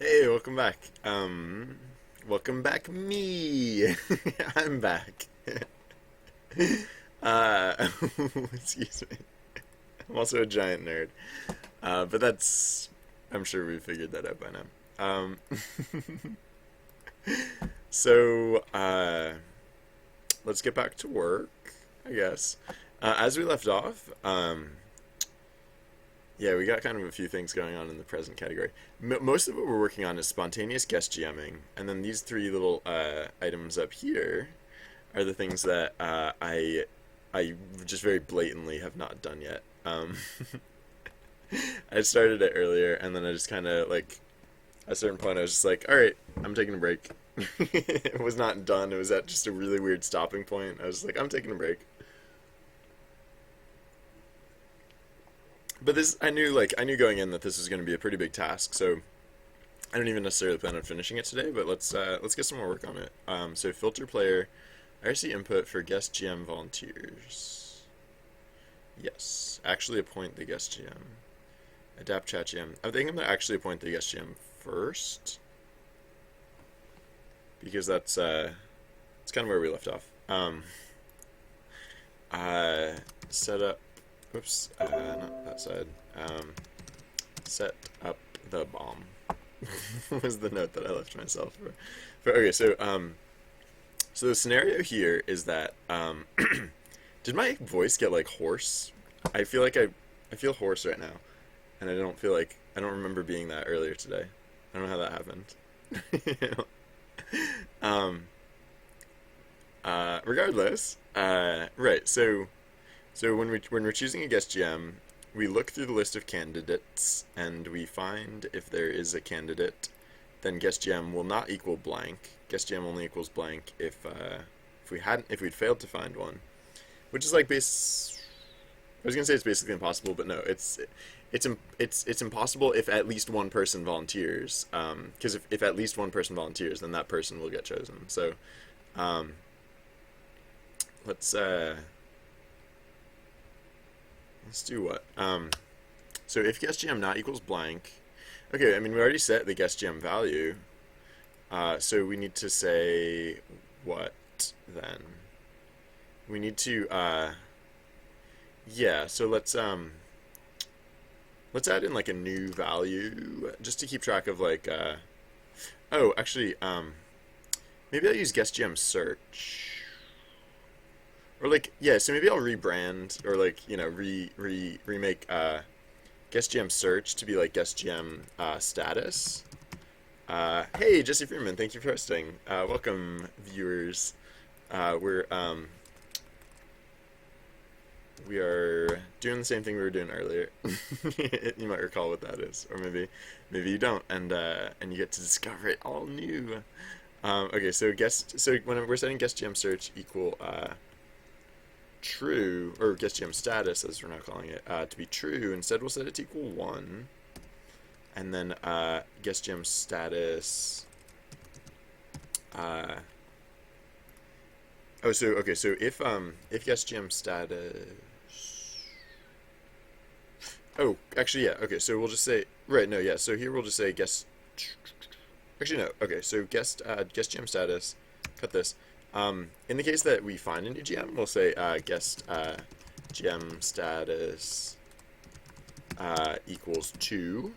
Hey, welcome back. Welcome back, me. I'm back. Uh, excuse me. I'm also a giant nerd. But I'm sure we figured that out by now. So, let's get back to work, I guess. As we left off, yeah, we got kind of a few things going on in the present category. Most of what we're working on is spontaneous guest GMing, and then these three little items up here are the things that I just very blatantly have not done yet. I started it earlier, and then I just kind of like at a certain point I was just like, all right, I'm taking a break. It was not done. It was at just a really weird stopping point. I was just like, I'm taking a break. But this, I knew going in that this was going to be a pretty big task. So I don't even necessarily plan on finishing it today. But let's get some more work on it. So filter player, IRC input for guest GM volunteers. Yes, actually appoint the guest GM. Adapt chat GM. I think I'm gonna actually appoint the guest GM first because it's kind of where we left off. Set up. Whoops, not that side. Set up the bomb. Was the note that I left myself for okay, so the scenario here is that did my voice get like hoarse? I feel like I feel hoarse right now, and I don't remember being that earlier today. I don't know how that happened. um, Regardless, right. So when we're choosing a guest GM, we look through the list of candidates and we find if there is a candidate, then guest GM will not equal blank. Guest GM only equals blank if we'd failed to find one, which is like base. I was gonna say it's basically impossible, but no, it's impossible if at least one person volunteers. Because if at least one person volunteers, then that person will get chosen. So, um, let's uh, let's do what? So if guest GM not equals blank, okay. I mean we already set the guest GM value. So we need to say what then? We need to yeah. So let's add in like a new value just to keep track of like oh actually maybe I'll use guest GM search or like yeah. So maybe I'll rebrand or like remake guest GM search to be like guest GM status. Hey, Jesse Freeman, thank you for hosting. Welcome, viewers. We're we are doing the same thing we were doing earlier. You might recall what that is, or maybe you don't, and you get to discover it all new. Okay, so when we're setting guest GM search equal true, or guest GM status as we're now calling it, to be true. Instead, we'll set it to equal 1. And then guest GM status. Oh, so okay. So if guest GM status. Oh, actually, yeah. Okay, so we'll just say right. No, yeah. So here we'll just say guest. Actually, no. Okay, so guest GM status. Cut this. In the case that we find a new GM, we'll say guest GM status equals 2.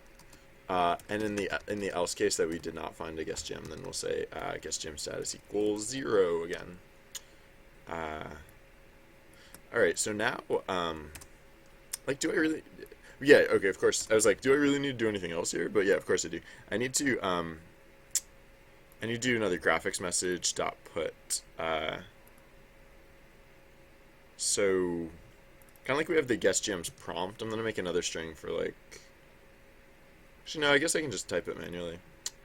And in the else case that we did not find a guest gem, then we'll say guest gem status equals 0 again. All right, so now, like, do I really? Yeah, okay, of course. I was like, do I really need to do anything else here? But yeah, of course I do. I need to do another graphics message dot put. So, kind of like we have the guest gems prompt. I'm gonna make another string for like. Actually, no, I guess I can just type it manually.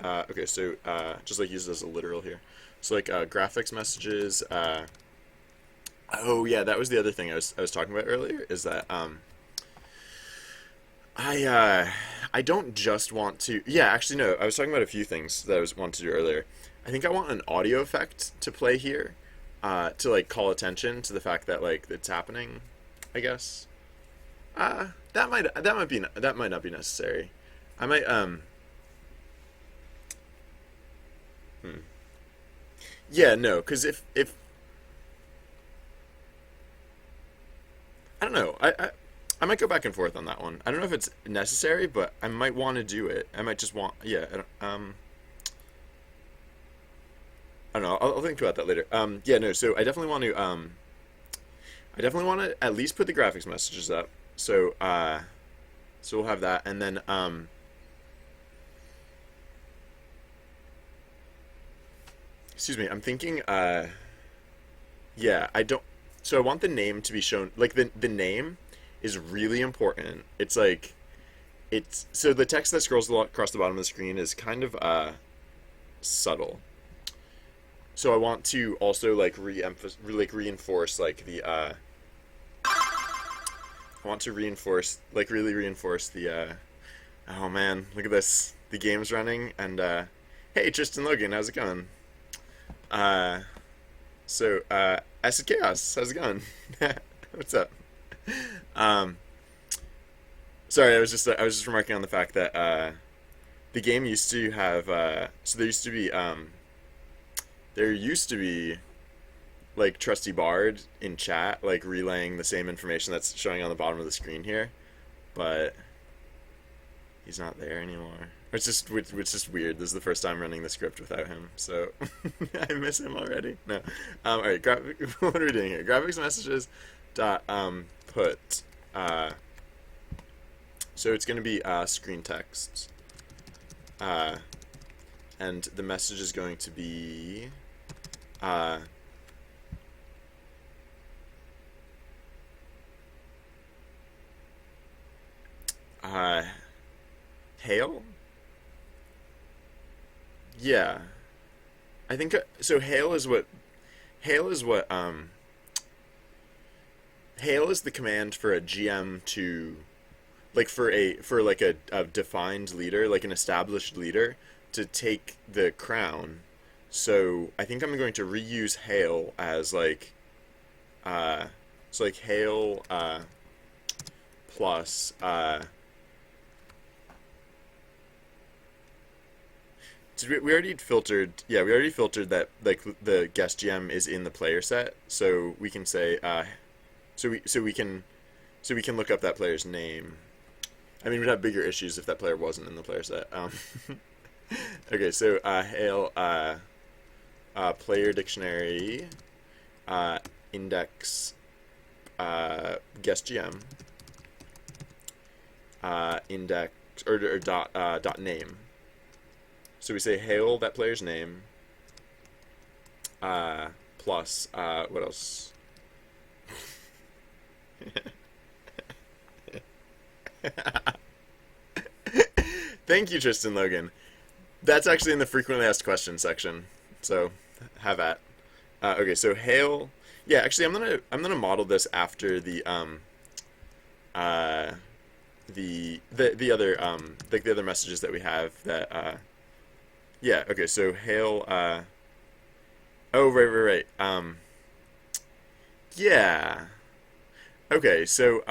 Okay, so just like use it as a literal here. So like graphics messages. Oh yeah, that was the other thing I was talking about earlier. Is that I don't just want to. Yeah, actually no. I was talking about a few things that I wanted to do earlier. I think I want an audio effect to play here, to like call attention to the fact that like it's happening. I guess. That might not be necessary. I might Yeah, no, because if I don't know, I might go back and forth on that one. I don't know if it's necessary, but I might want to do it. I might just want, yeah. I don't know. I'll think about that later. Yeah, no. So I definitely want to at least put the graphics messages up. So, so we'll have that, and then, excuse me. I'm thinking, yeah. I don't. So I want the name to be shown. Like the name is really important. It's like it's so the text that scrolls across the bottom of the screen is kind of subtle. So I want to also like reinforce like the I want to reinforce like really reinforce the oh man, look at this. The game's running and hey Tristan Logan, how's it going? Uh Acid Chaos, how's it going? What's up? Um Sorry, I was just remarking on the fact that the game used to have so there used to be like Trusty Bard in chat, like relaying the same information that's showing on the bottom of the screen here, but he's not there anymore. It's just weird. This is the first time running the script without him, so I miss him already. No, all right. What are we doing here? Graphics messages dot put. So it's gonna be screen text, uh, and the message is going to be uh, uh, hail. Yeah, I think so. Hail is what hail is the command for a GM to like for like a defined leader, like an established leader, to take the crown. So I think I'm going to reuse hail as like uh so like hail plus did we already filtered, yeah, we already filtered that like the guest GM is in the player set, so we can say so we can look up that player's name. I mean, we'd have bigger issues if that player wasn't in the player set. Okay, so hail player dictionary uh, index guest GM index or dot name. So we say hail that player's name plus what else? Thank you, Tristan Logan. That's actually in the frequently asked questions section. So have at. Okay, so hail. Yeah, actually, I'm gonna model this after uh the other like the other messages that we have that yeah. Okay, so hail. Oh, right. Yeah. Okay, so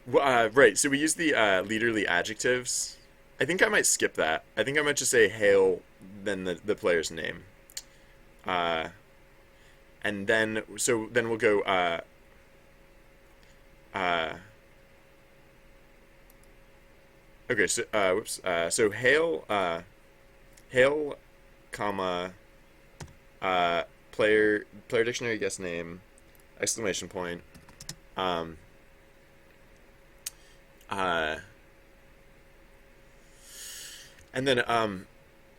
right. So we use the leaderly adjectives. I think I might skip that. I think I might just say hail, then the player's name. Uh, and then so then we'll go uh, okay, so whoops. So hail comma uh player dictionary guest name exclamation point um uh and then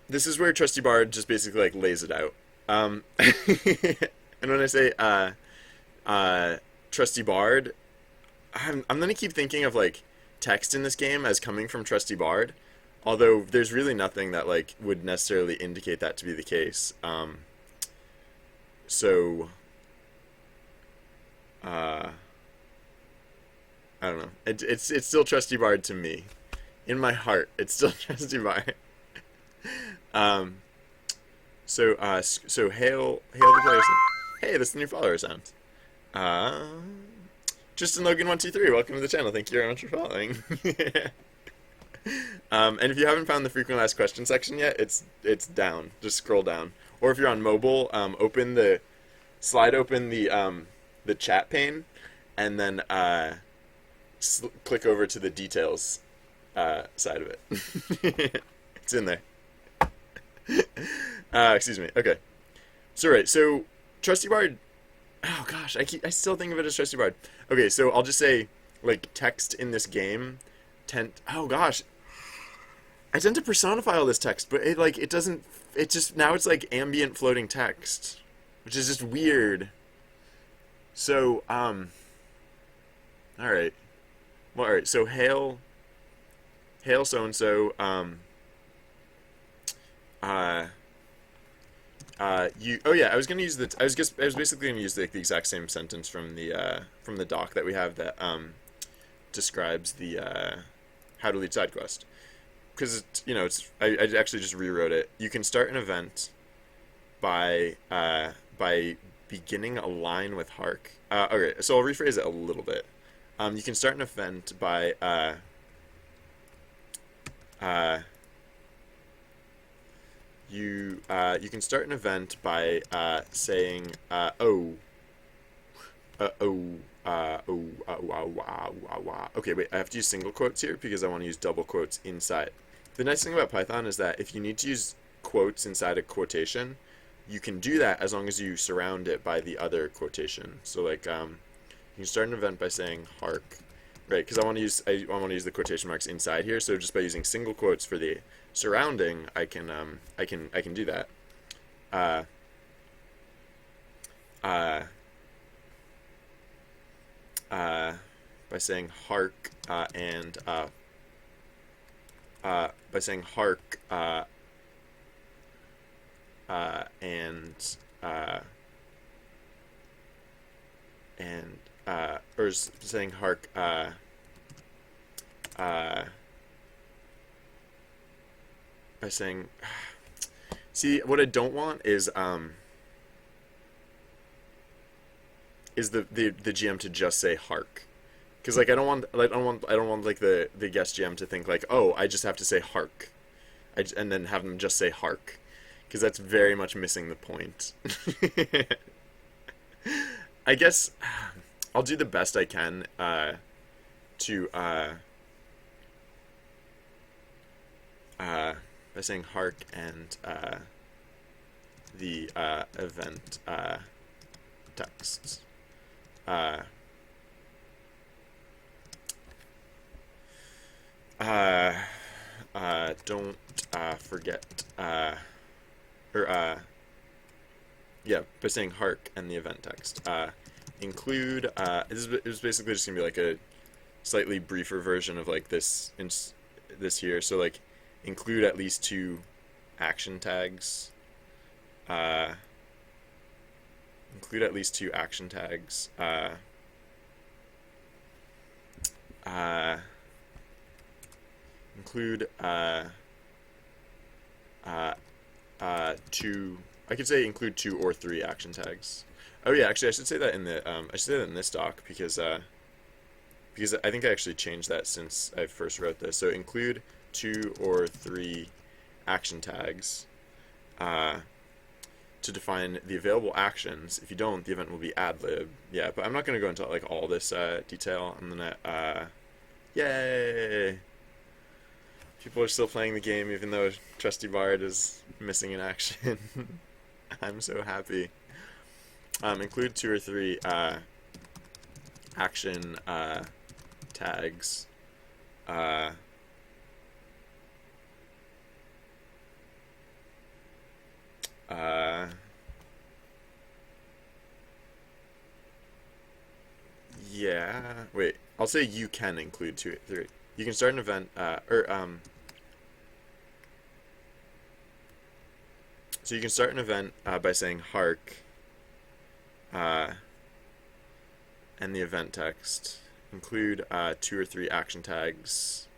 this is where Trusty Bard just basically like lays it out. And when I say Trusty Bard, I'm gonna keep thinking of like text in this game as coming from Trusty Bard, although there's really nothing that like would necessarily indicate that to be the case. So uh, I don't know. It's still Trusty Bard to me. In my heart, it's still Trusty Bard. Um, so hail the players. Hey, that's the new follower sound. Uh, Tristan Logan 123, welcome to the channel. Thank you very much for following. And if you haven't found the frequently asked question section yet, it's down. Just scroll down. Or if you're on mobile, slide open the chat pane, and then click over to the details side of it. It's in there. Excuse me. Okay. So right. So Trusty Bard. Oh gosh, I still think of it as Trusty Bard. Okay, so I'll just say like text in this game. Oh gosh, I tend to personify all this text, but it doesn't. It just now it's like ambient floating text, which is just weird. So all right. Well, all right. So hail so and so. Uh, you. Oh yeah, I was gonna use the. I was basically gonna use the exact same sentence from the doc that we have that describes the how to lead side quest, because I actually just rewrote it. You can start an event by beginning a line with Hark. Okay, so I'll rephrase it a little bit. You can start an event by uh, you can start an event by saying okay, wait, I have to use single quotes here because I want to use double quotes inside. The nice thing about Python is that if you need to use quotes inside a quotation, you can do that as long as you surround it by the other quotation. So like you can start an event by saying hark, right? Because I want to use the quotation marks inside here. So just by using single quotes for the surrounding, I can do that. Uh, uh, by saying hark and by saying hark and or saying hark by saying see, what I don't want is the GM to just say hark, because like I don't want like the guest GM to think like, oh, I just have to say hark, and then have them just say hark, because that's very much missing the point. I guess I'll do the best I can to by saying hark and the event text. Uh, don't forget, or yeah, by saying hark and the event text. Include, it was basically just gonna be like a slightly briefer version of like this here. So like, include at least 2 action tags. Include at least 2 action tags. Include 2. I could say include 2 or 3 action tags. Oh yeah, actually I should say that in the I should say that in this doc because I think I actually changed that since I first wrote this. So include 2 or 3 action tags to define the available actions. If you don't, the event will be ad-lib. Yeah, but I'm not going to go into like all this detail. I'm gonna yay! People are still playing the game even though Trusty Bard is missing in action. I'm so happy. Include 2 or 3 action tags. Yeah. Wait. I'll say you can include 2 or 3. You can start an event, so you can start an event by saying hark, and the event text. Include 2 or 3 action tags,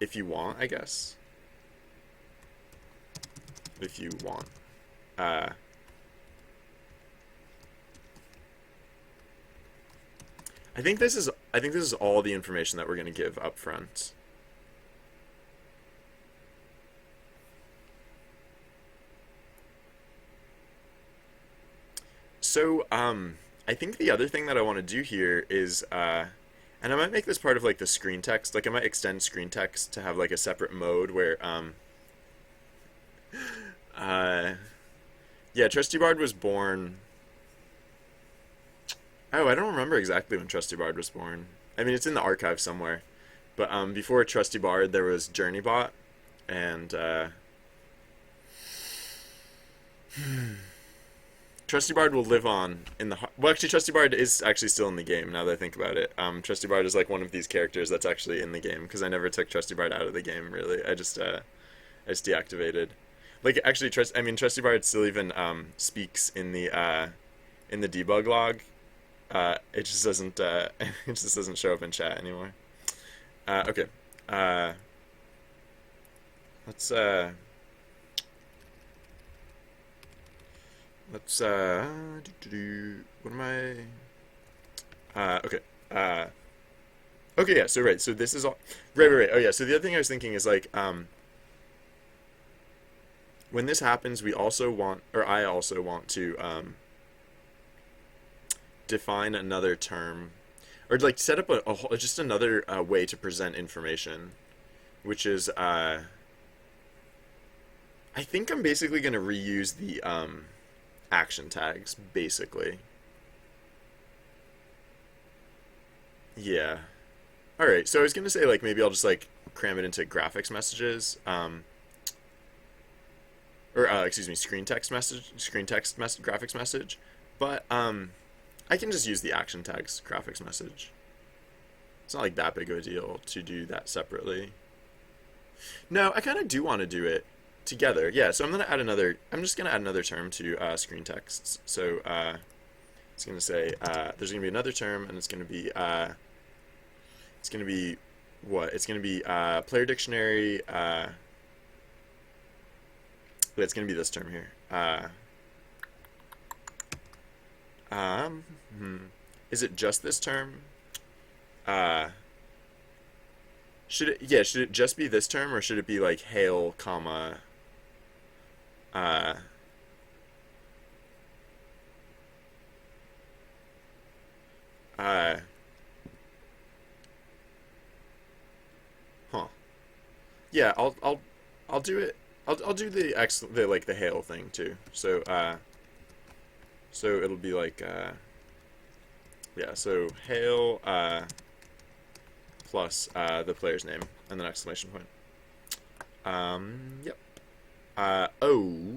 if you want, I guess. If you want. I think this is I think this is all the information that we're going to give up front. So, I think the other thing that I want to do here is, and I might make this part of like the screen text. Like I might extend screen text to have like a separate mode where, uh, yeah, Trusty Bard was born. Oh, I don't remember exactly when Trusty Bard was born. I mean, it's in the archive somewhere. But before Trusty Bard, there was JourneyBot, and Trusty Bard will live on in the. Well, actually, Trusty Bard is actually still in the game. Now that I think about it, Trusty Bard is like one of these characters that's actually in the game because I never took Trusty Bard out of the game. Really, I just deactivated. Like actually, Trusty Bard still even speaks in the debug log. It just doesn't it just doesn't show up in chat anymore. Okay. Uh, let's let's what am okay. Okay, yeah, so right. So this is all right. Oh yeah, so the other thing I was thinking is like when this happens, we also want or I also want to define another term or like set up just another way to present information, which is I think I'm basically going to reuse the action tags basically. Yeah. All right. So I was going to say like maybe I'll just like cram it into graphics messages or excuse me, screen text message, graphics message. But I can just use the action tags graphics message. It's not like that big of a deal to do that separately. No, I kind of do want to do it together. Yeah, so I'm just gonna add another term to screen texts. So it's gonna say there's gonna be another term, and it's gonna be what? It's gonna be player dictionary. But it's gonna be this term here. Um, hmm. Is it just this term? Uh, should it just be this term, or should it be like hail, comma, uh, uh, huh? Yeah, I'll do it. I'll do the like the hail thing too. So so it'll be like yeah. So hail plus the player's name and then exclamation point. Yep. Oh.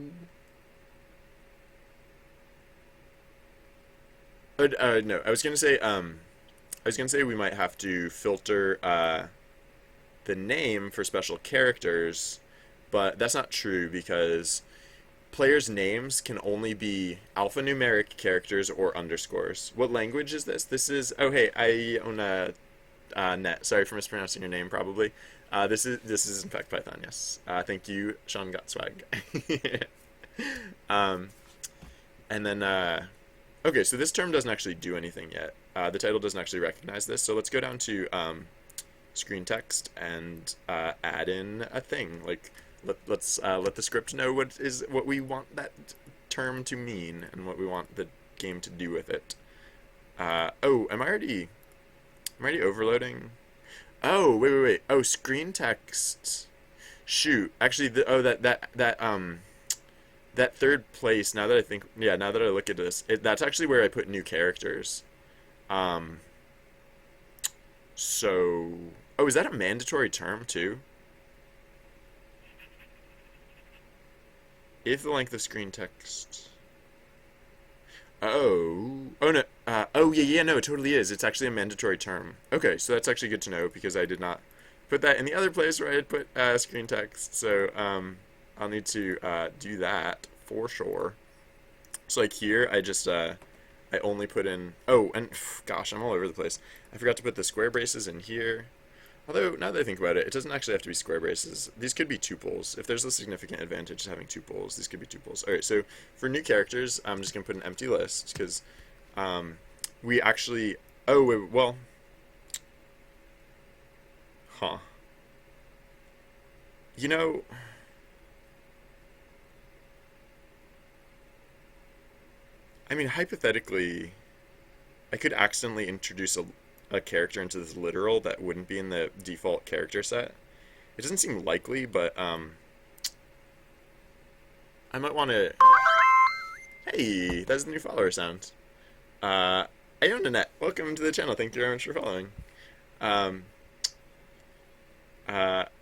No, I was gonna say we might have to filter the name for special characters, but that's not true because players' names can only be alphanumeric characters or underscores. What language is this? This is oh hey I own a net. Sorry for mispronouncing your name probably. This is in fact Python. Yes. Thank you, Sean Got Swag. um, and then okay, so this term doesn't actually do anything yet. The title doesn't actually recognize this. So let's go down to screen text and add in a thing. Like let's let the script know what we want that term to mean and what we want the game to do with it. Oh, am I already overloading? Oh, wait. Oh, screen text. Shoot. Actually, that third place. Now that I think, yeah, now that I look at this, that's actually where I put new characters. Um, so, oh, is that a mandatory term too? If the length of screen text. Oh no. Yeah, no, it totally is. It's actually a mandatory term. Okay, so that's actually good to know because I did not put that in the other place where I had put screen text. So I'll need to do that for sure. So like here, I only put in. Oh, and gosh, I'm all over the place. I forgot to put the square braces in here. Although, now that I think about it, it doesn't actually have to be square braces. These could be tuples. If there's a significant advantage to having tuples, these could be tuples. Alright, so for new characters, I'm just going to put an empty list, because we actually... Oh, wait, well... Huh. You know, I mean, hypothetically, I could accidentally introduce a character into this literal that wouldn't be in the default character set. It doesn't seem likely, but I might want to. Hey, that's the new follower sound. Uh, Ionanet, welcome to the channel. Thank you very much for following. Um,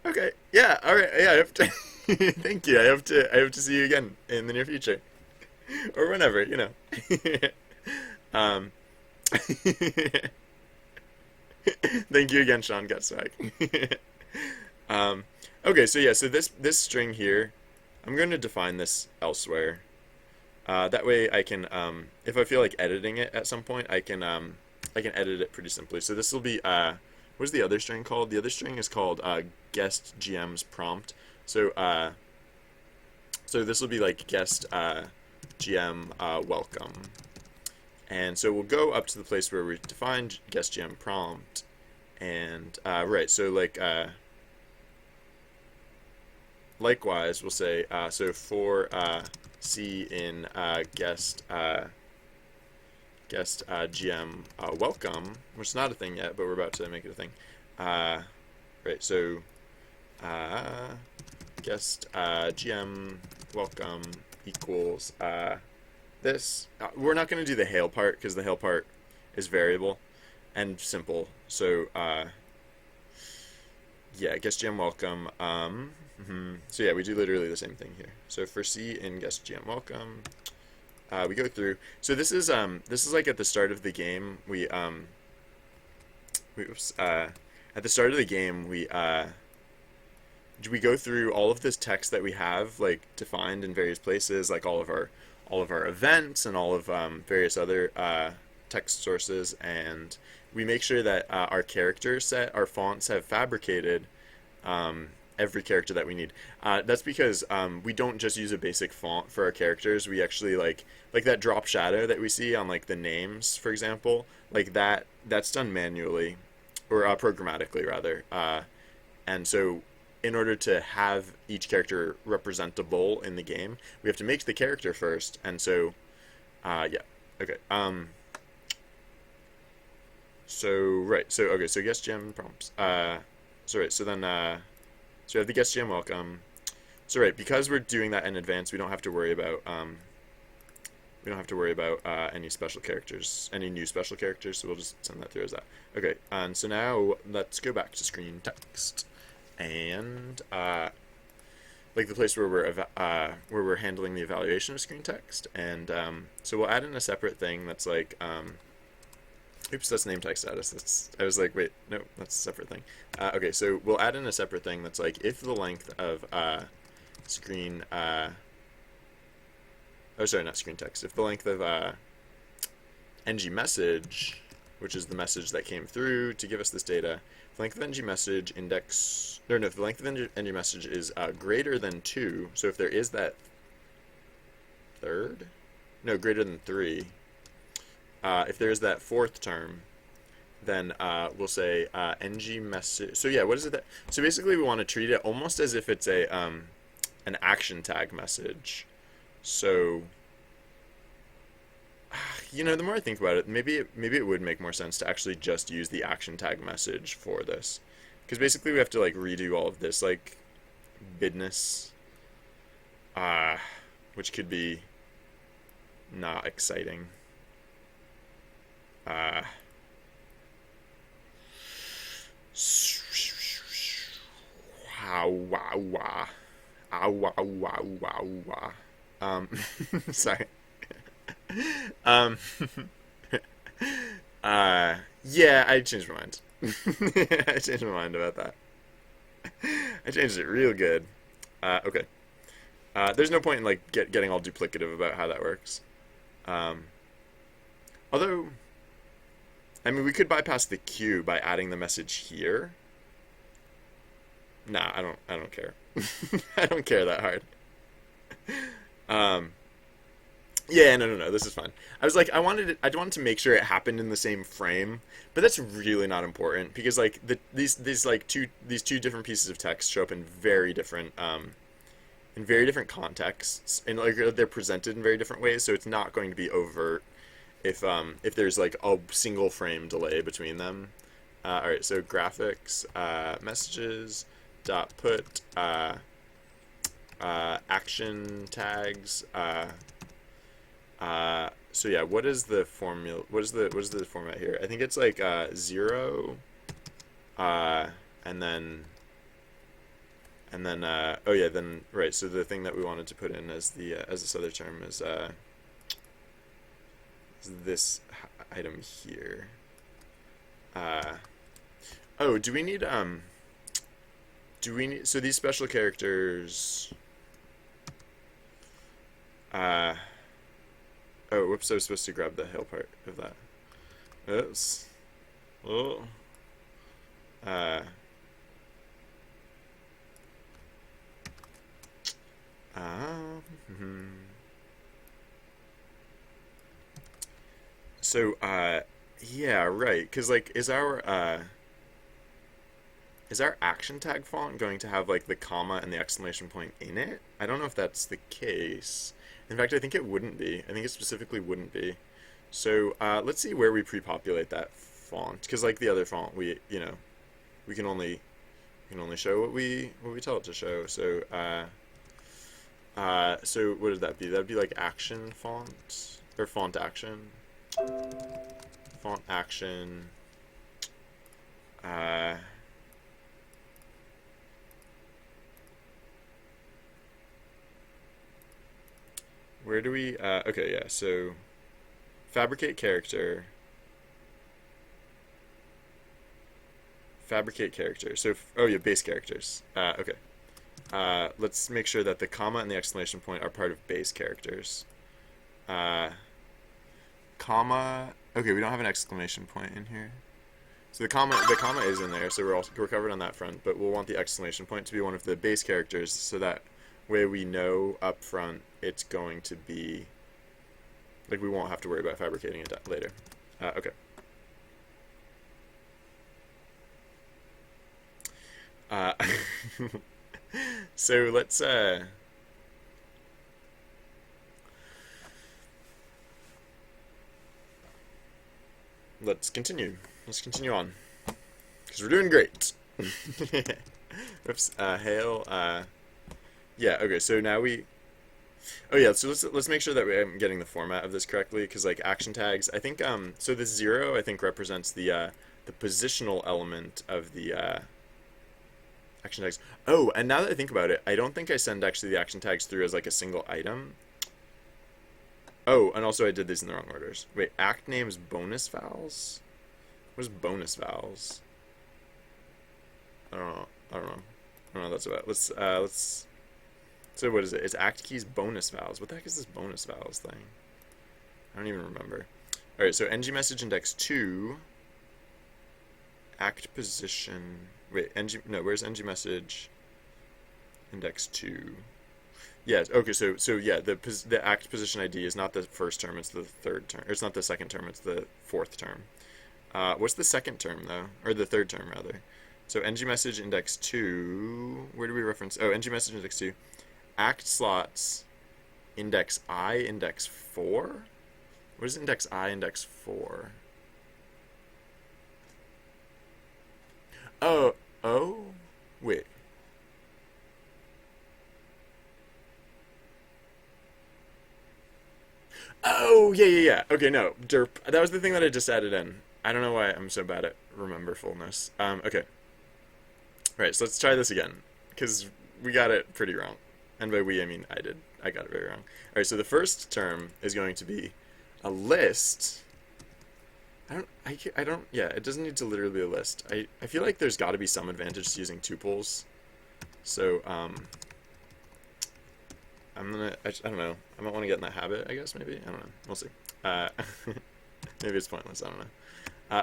okay, yeah, all right, yeah. I have to. Thank you. I have to see you again in the near future, or whenever, you know. um, Thank you again, Sean Gutswag. um, okay, so yeah, so this string here, I'm going to define this elsewhere. That way I can, if I feel like editing it at some point, I can edit it pretty simply. So this will be, what's the other string called? The other string is called guest GM's prompt. So so this will be like guest GM welcome. And so we'll go up to the place where we defined guest GM prompt, and right, so like likewise we'll say so for C in guest GM welcome, which is not a thing yet, but we're about to make it a thing. Right, so guest GM welcome equals this. We're not going to do the hail part because the hail part is variable and simple. So yeah, guest GM welcome. So yeah, we do literally the same thing here. So for C in guest GM welcome, we go through. So this is like at the start of the game. At the start of the game we go through all of this text that we have like defined in various places, like all of our events and all of various other text sources, and we make sure that our character set, our fonts have fabricated every character that we need. That's because we don't just use a basic font for our characters. We actually like that drop shadow that we see on like the names, for example, like that's done manually or programmatically rather. And so in order to have each character representable in the game, we have to make the character first. And so yeah, okay. So right, so okay, so guest GM prompts. So right, so then so we have the guest GM welcome. So right, because we're doing that in advance, we don't have to worry about any special characters, any new special characters. So we'll just send that through as that. Okay, and so now let's go back to screen text, and like the place where we're handling the evaluation of screen text, and so we'll add in a separate thing that's like oops, that's name text status. I was like, wait, no, that's a separate thing. Okay, so we'll add in a separate thing that's like if the length of screen oh sorry, not screen text. If the length of ng message, which is the message that came through to give us this data, if the length of ng message index, no, if the length of ng message is greater than 2, so if there is that third, no, greater than 3. If there's that fourth term, then we'll say ng message. So yeah, what is it that? So basically, we want to treat it almost as if it's a an action tag message. So you know, the more I think about it, maybe it would make more sense to actually just use the action tag message for this, because basically we have to like redo all of this like business, which could be not exciting. Sorry. um, yeah, I changed my mind. I changed my mind about that. I changed it real good. Okay. There's no point in like getting all duplicative about how that works. Although, I mean, we could bypass the queue by adding the message here. Nah, I don't care. I don't care that hard. Yeah, no, no, no. This is fine. I was like, I wanted to make sure it happened in the same frame, but that's really not important because like these two different pieces of text show up in very different contexts, and like they're presented in very different ways. So it's not going to be overt if there's like a single frame delay between them. All right, so graphics, messages, dot put, action tags. So yeah, what is the formula? What is the format here? I think it's like 0, uh, and then oh yeah, then right. So the thing that we wanted to put in as this other term is this item here. Uh, oh, do we need so these special characters? Uh, oh, whoops! I was supposed to grab the hail part of that. Oops. Oh. Uh. Hmm. So, yeah, right. Because, like, is our action tag font going to have, like, the comma and the exclamation point in it? I don't know if that's the case. In fact, I think it wouldn't be. I think it specifically wouldn't be. So, let's see where we pre-populate that font. Because, like the other font, we can only show what we tell it to show. So, so what would that be? That'd be like action font or font action. Uh, where do we? Okay, yeah. So fabricate character. Fabricate character. So oh yeah, base characters. Okay. Let's make sure that the comma and the exclamation point are part of base characters. Uh, comma. Okay, we don't have an exclamation point in here. So the comma is in there, so we're covered on that front. But we'll want the exclamation point to be one of the base characters, so that way we know up front it's going to be like we won't have to worry about fabricating it later. Okay. Uh, so let's continue. Let's continue on because we're doing great. Oops. Hail. Yeah. Okay. So now we. Oh yeah. So let's make sure that I'm getting the format of this correctly because like action tags. I think so this 0 I think represents the positional element of the action tags. Oh, and now that I think about it, I don't think I send actually the action tags through as like a single item. Oh, and also I did these in the wrong orders. Wait, act names bonus vowels? What is bonus vowels? I don't know. I don't know. I don't know what that's about. Let's so what is it? It's act keys bonus vowels. What the heck is this bonus vowels thing? I don't even remember. Alright, so ng message index 2 act position. Wait, no, where's ng message index 2? Yeah, okay, so yeah, the act position ID is not the first term, it's the third term. Or it's not the second term, it's the fourth term. What's the second term though? Or the third term rather. So ng message index 2, where do we reference? Oh, ng message index 2. Act slots index I index 4? What is index I index 4? Oh, oh, wait. Oh, yeah, yeah, yeah. Okay, no, derp. That was the thing that I just added in. I don't know why I'm so bad at rememberfulness. Okay. All right, so let's try this again, because we got it pretty wrong. And by we, I mean I did. I got it very wrong. All right, so the first term is going to be a list. I don't, yeah, it doesn't need to literally be a list. I feel like there's got to be some advantage to using tuples. So, I don't know. I might want to get in that habit, I guess, maybe. I don't know. We'll see. Uh, maybe it's pointless. I don't know.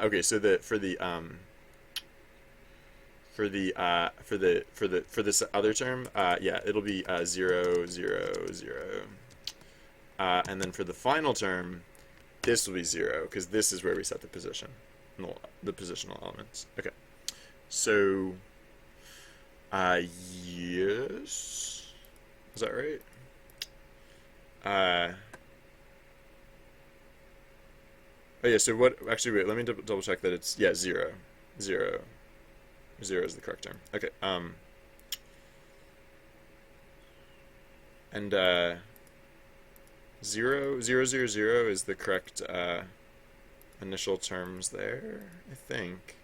Okay, so for this other term, yeah, it'll be 0, 0, 0. And then for the final term, this will be 0, because this is where we set the position, the positional elements. Okay, so, yes, is that right? Oh yeah, so what, actually wait, let me double check that it's, yeah, 0. 0. 0 is the correct term. Okay, and, 0, 0, 0, 0 is the correct, initial terms there, I think.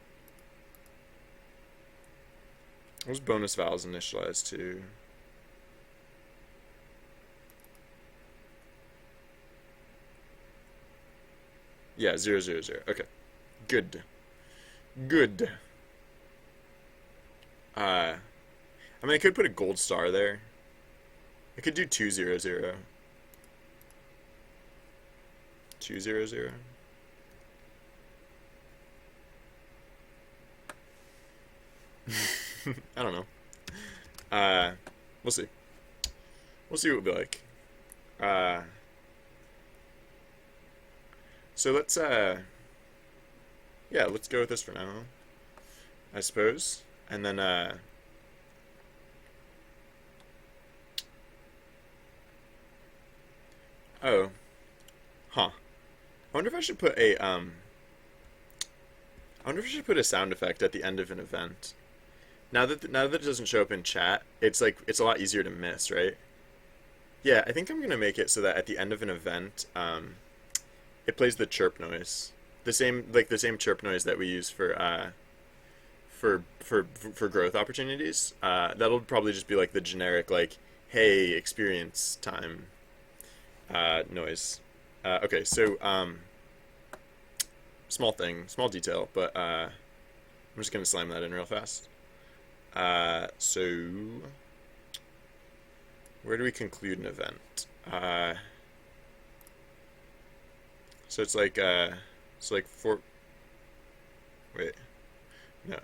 Those bonus vowels initialized to? Yeah, 0, 0, 0. Okay. Good. Good. I mean, I could put a gold star there. I could do 2, 0, 0. 2, 0, 0. I don't know. We'll see. We'll see what it'll be like. So let's, yeah, let's go with this for now, I suppose. And then, oh, huh. I wonder if I should put a, I wonder if I should put a sound effect at the end of an event. Now that it doesn't show up in chat, it's like, it's a lot easier to miss, right? Yeah, I think I'm gonna make it so that at the end of an event, it plays the chirp noise, the same chirp noise that we use for growth opportunities. That'll probably just be like the generic like, hey, experience time, noise. Okay, so small thing, small detail, but I'm just gonna slam that in real fast. So where do we conclude an event? So it's like for, wait, no,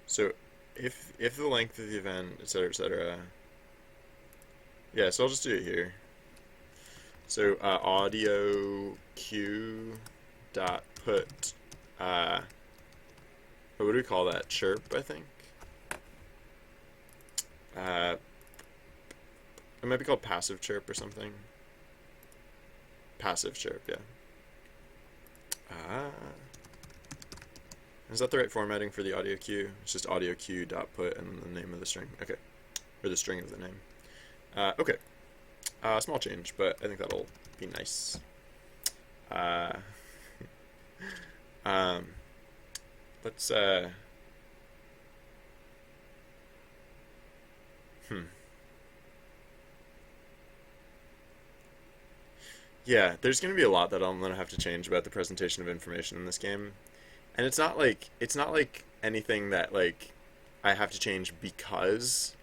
so if the length of the event, etc., etc. Yeah, so I'll just do it here. So audio queue dot put, what do we call that? Chirp, I think. It might be called passive chirp or something. Passive chirp, yeah. Is that the right formatting for the audio queue? It's just audio queue dot put and the name of the string. Okay, or the string of the name. Okay. Small change, but I think that'll be nice. Let's Yeah, there's going to be a lot that I'm going to have to change about the presentation of information in this game. And it's not like anything that like I have to change because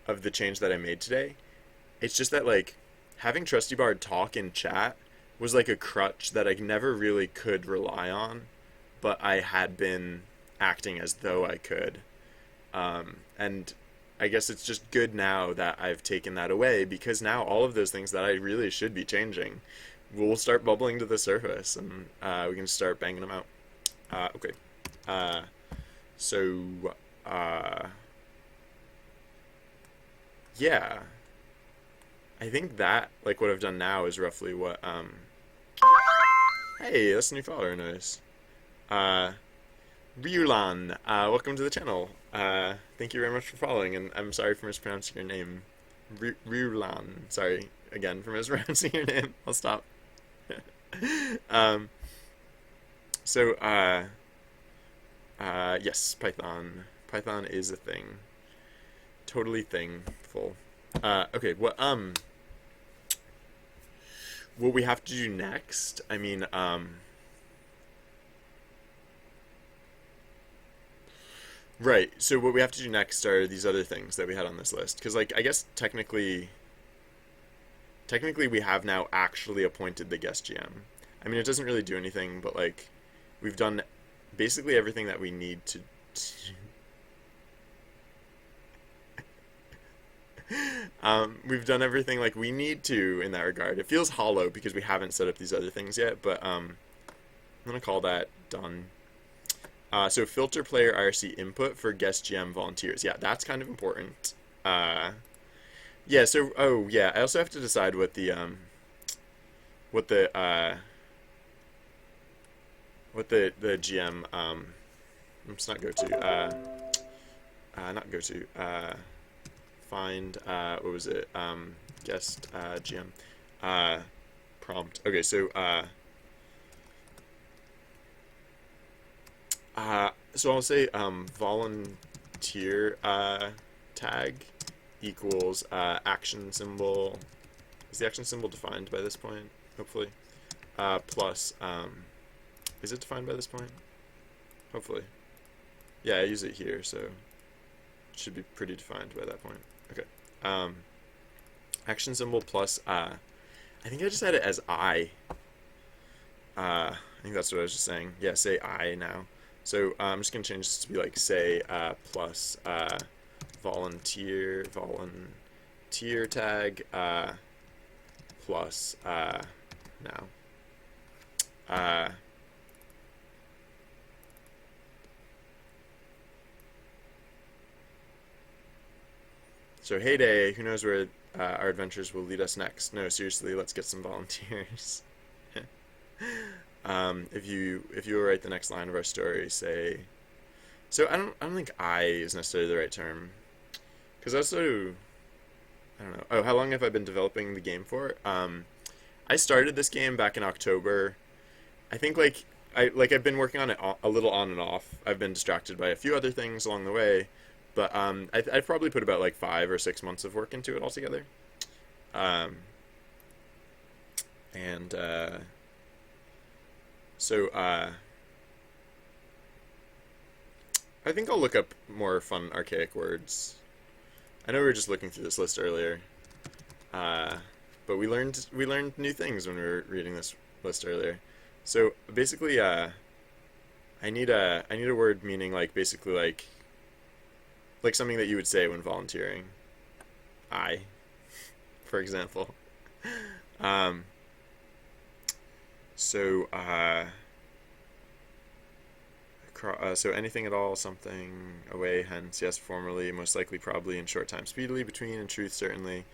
of the change that I made today. It's just that like having Trusty Bard talk in chat was like a crutch that I never really could rely on, but I had been acting as though I could. And I guess it's just good now that I've taken that away, because now all of those things that I really should be changing will start bubbling to the surface, and we can start banging them out. Okay. So, yeah. I think that, like, what I've done now is roughly what, Hey, that's a new follower, nice. Ryulan, welcome to the channel. Thank you very much for following, and I'm sorry for mispronouncing your name. Ryulan, sorry again for mispronouncing your name. I'll stop. So, yes, Python. Python is a thing. Totally thingful. Okay, what we have to do next, I mean, right, so what we have to do next are these other things that we had on this list. Because, like, I guess technically we have now actually appointed the guest GM. I mean, it doesn't really do anything, but, like, we've done basically everything that we need to We've done everything like we need to in that regard. It feels hollow because we haven't set up these other things yet, but I'm gonna call that done. So filter player IRC input for guest GM volunteers. Yeah, that's kind of important. Yeah. So oh yeah, I also have to decide what the the GM let's not go to not go to find what was it guest GM prompt. Okay, so so I'll say volunteer tag equals action symbol. Is the action symbol defined by this point? Hopefully. Plus is it defined by this point? Hopefully. Yeah, I use it here, so it should be pretty defined by that point. Okay. Action symbol plus I think I just had it as I. I think that's what I was just saying. Yeah, say I now. So I'm just gonna change this to be like say plus volunteer tag plus now. So heyday, who knows where our adventures will lead us next? No, seriously, let's get some volunteers. If you will write the next line of our story, say. So I don't think I is necessarily the right term, because also I don't know. Oh, how long have I been developing the game for? I started this game back in October. I think I've been working on it a little on and off. I've been distracted by a few other things along the way, but I've probably put about like 5 or 6 months of work into it altogether. Um, and so I think I'll look up more fun archaic words. I know we were just looking through this list earlier, but we learned new things when we were reading this list earlier. So basically, I need a word meaning like basically like something that you would say when volunteering. I, for example. Um, so so anything at all, something, away, hence, yes, formerly, most likely, probably, in short time, speedily, between, in truth, certainly,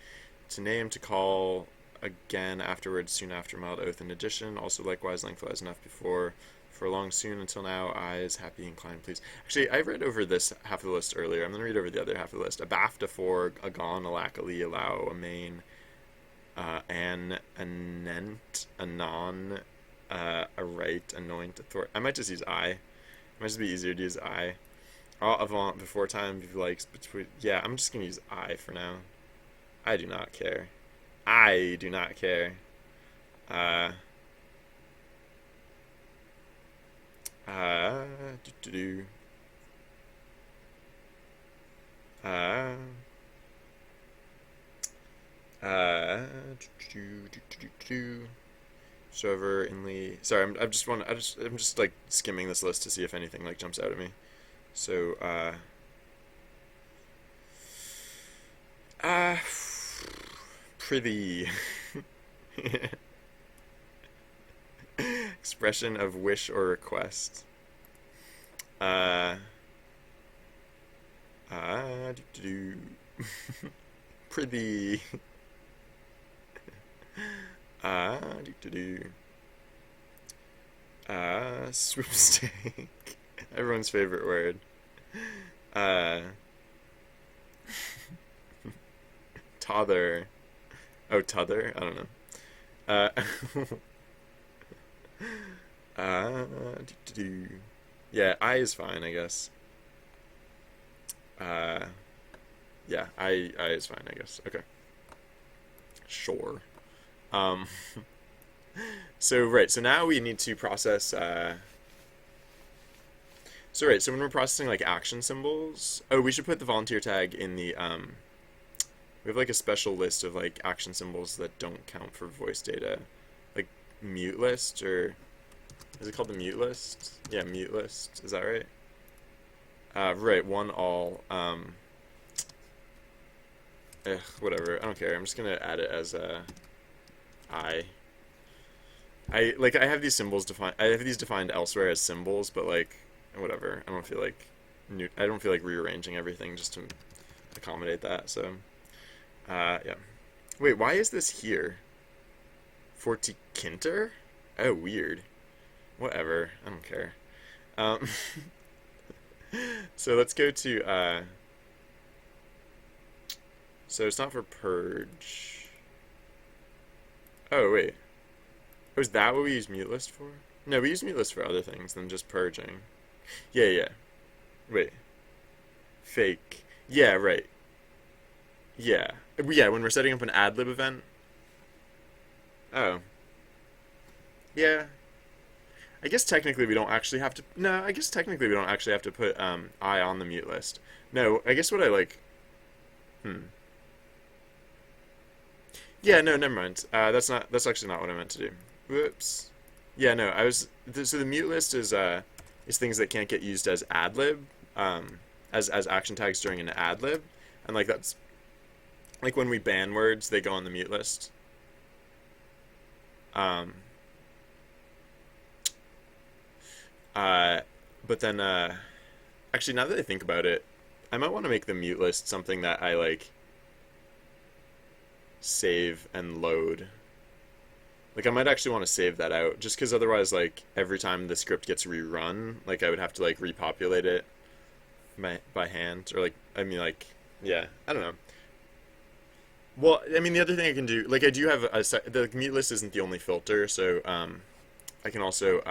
to name, to call, again, afterwards, soon after, mild oath, in addition, also likewise, lengthwise, enough before, for long, soon, until now, eyes, happy, inclined, please. Actually, I read over this half of the list earlier. I'm going to read over the other half of the list. A baft, a forg, a gone, a lackily, allow, a main, an, anent, anon, a right, anoint, authority. I might just use I. Might just be easier to use I. Avant, before time, likes, between. Yeah, I'm just gonna use I for now. I do not care. I do not care. Uh. Do do do. Uh. Do. Server inly. Sorry, I'm just like skimming this list to see if anything like jumps out at me. So uh prithee. Expression of wish or request. Uh do do. Prithee. Do do do. Swoopsteak. Everyone's favorite word. Uh, Tother. Oh, tother? I don't know. Uh, do, do, do. Yeah, I is fine, I guess. Uh, yeah, I is fine, I guess. Okay. Sure. Um, so right, so now we need to process. So when we're processing like action symbols, oh, we should put the volunteer tag in the. We have like a special list of like action symbols that don't count for voice data, like mute list, or is it called the mute list? Yeah, mute list. Is that right? Right, one all. Whatever. I don't care. I'm just gonna add it as I. I have these symbols defined. I have these defined elsewhere as symbols, but like whatever. I don't feel like I don't feel like rearranging everything just to accommodate that. So yeah. Wait, why is this here? Fortikinter? Oh, weird. Whatever. I don't care. Um, so let's go to so it's not for purge. Oh wait. Was that what we use mute list for? No, we use mute list for other things than just purging. Yeah, yeah. Wait. Fake. Yeah, right. Yeah. Yeah, when we're setting up an ad lib event. Oh. Yeah. I guess technically we don't actually have to. No, I guess technically we don't actually have to put I on the mute list. No, I guess what I like. Hmm. Yeah, no, never mind. That's not. That's actually not what I meant to do. Whoops. Yeah, no, I was. So the mute list is things that can't get used as adlib, as action tags during an adlib, and like that's like when we ban words, they go on the mute list. Um. Uh. But then, actually, now that I think about it, I might want to make the mute list something that I like save and load. Like I might actually want to save that out just because otherwise like every time the script gets rerun, like I would have to like repopulate it by hand or like I mean like yeah, I don't know. Well, I mean the other thing I can do like I do have the mute list isn't the only filter, so I can also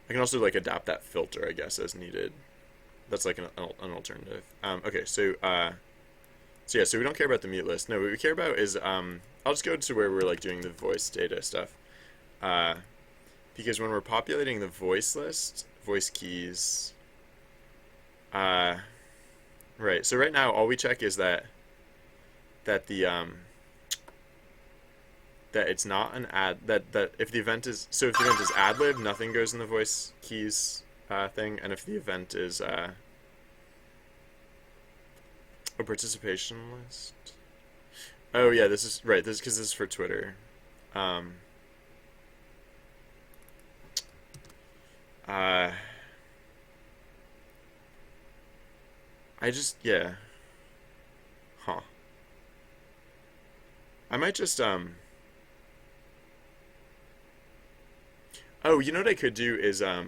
like adapt that filter I guess as needed. That's like an alternative. Okay, so yeah, so we don't care about the mute list. No, what we care about is I'll just go to where we're like doing the voice data stuff. Uh, because when we're populating the voice list, voice keys, uh, right. So right now all we check is that the that it's not an ad that if the event is so if the event is adlib, nothing goes in the voice keys thing, and if the event is a participation list. Oh yeah, this is right. This because this is for Twitter. Um, uh, I just yeah, huh. I might just Oh, you know what I could do is I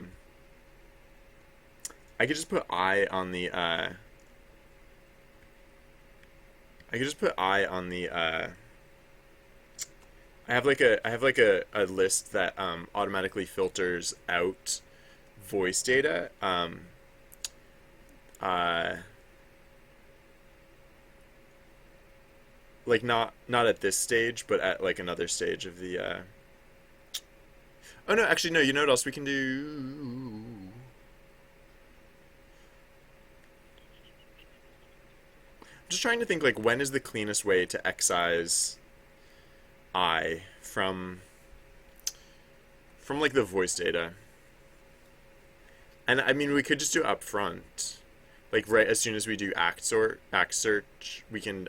could just put I could just put I on the I have like a list that automatically filters out voice data. Uh like not at this stage, but at like another stage of the Oh no, actually no, you know what else we can do? I'm just trying to think like when is the cleanest way to excise I from like the voice data. And I mean we could just do up front. Like right as soon as we do act search, we can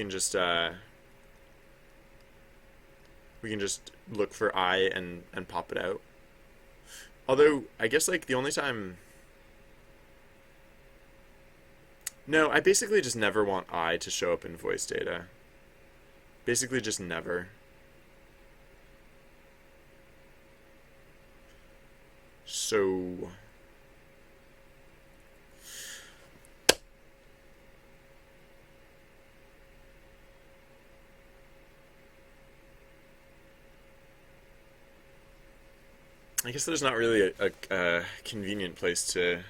just we can just look for I and pop it out. Although I guess like the only time no, I basically just never want I to show up in voice data. Basically just never. So I guess there's not really a convenient place to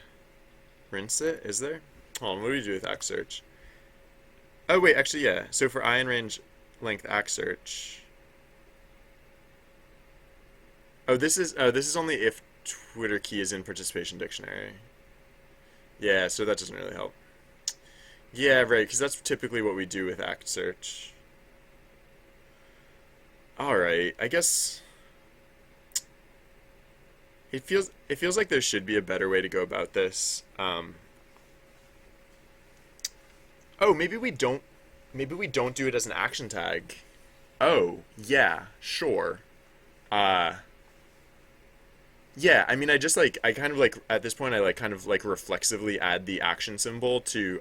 rinse it, is there? Hold on, what do we do with act search? Oh wait, actually yeah. So for I in range length act search. Oh this is only if Twitter key is in participation dictionary. Yeah, so that doesn't really help. Yeah, right, because that's typically what we do with act search. All right, I guess it feels like there should be a better way to go about this. Oh, maybe we don't do it as an action tag. Oh, yeah, sure. Uh yeah, I mean I kind of like at this point I like kind of like reflexively add the action symbol to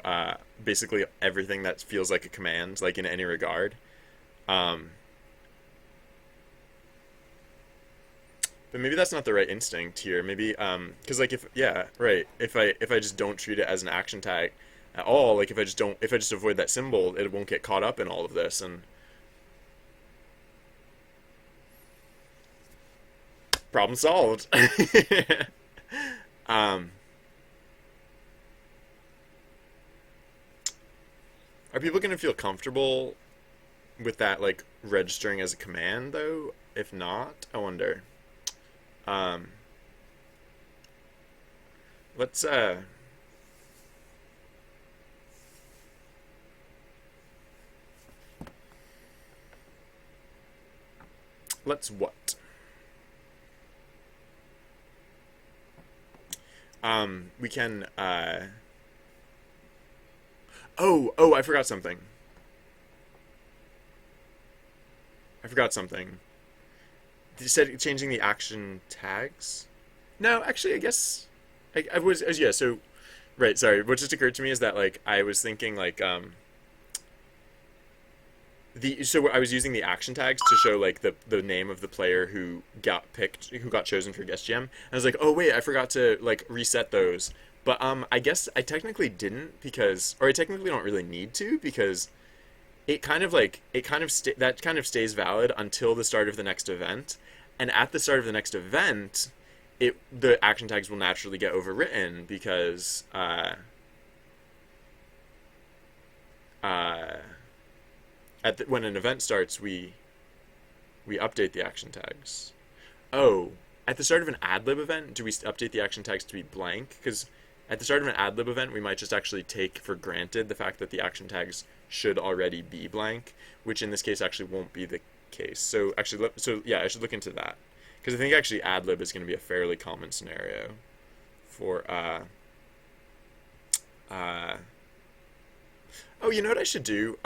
basically everything that feels like a command, like in any regard. Um but maybe that's not the right instinct here. Maybe because like if yeah, right. If I just don't treat it as an action tag at all, like if I just avoid that symbol, it won't get caught up in all of this and problem solved. um are people going to feel comfortable with that like registering as a command though? If not, I wonder. Um let's let's what? We can oh, I forgot something. I forgot something. You said changing the action tags? No, actually, I guess I was yeah. So right, sorry. What just occurred to me is that like I was thinking like the so I was using the action tags to show like the name of the player who got picked, who got chosen for guest GM. And I was like, oh wait, I forgot to like reset those. But I guess I technically didn't because, or I technically don't really need to because it kind of that kind of stays valid until the start of the next event, and at the start of the next event, the action tags will naturally get overwritten because uh, when an event starts, we update the action tags. Oh, at the start of an ad lib event, do we update the action tags to be blank? Because at the start of an ad lib event, we might just actually take for granted the fact that the action tags should already be blank, which in this case actually won't be the case. So actually, so yeah, I should look into that because I think actually ad lib is going to be a fairly common scenario for uh. Oh, you know what I should do?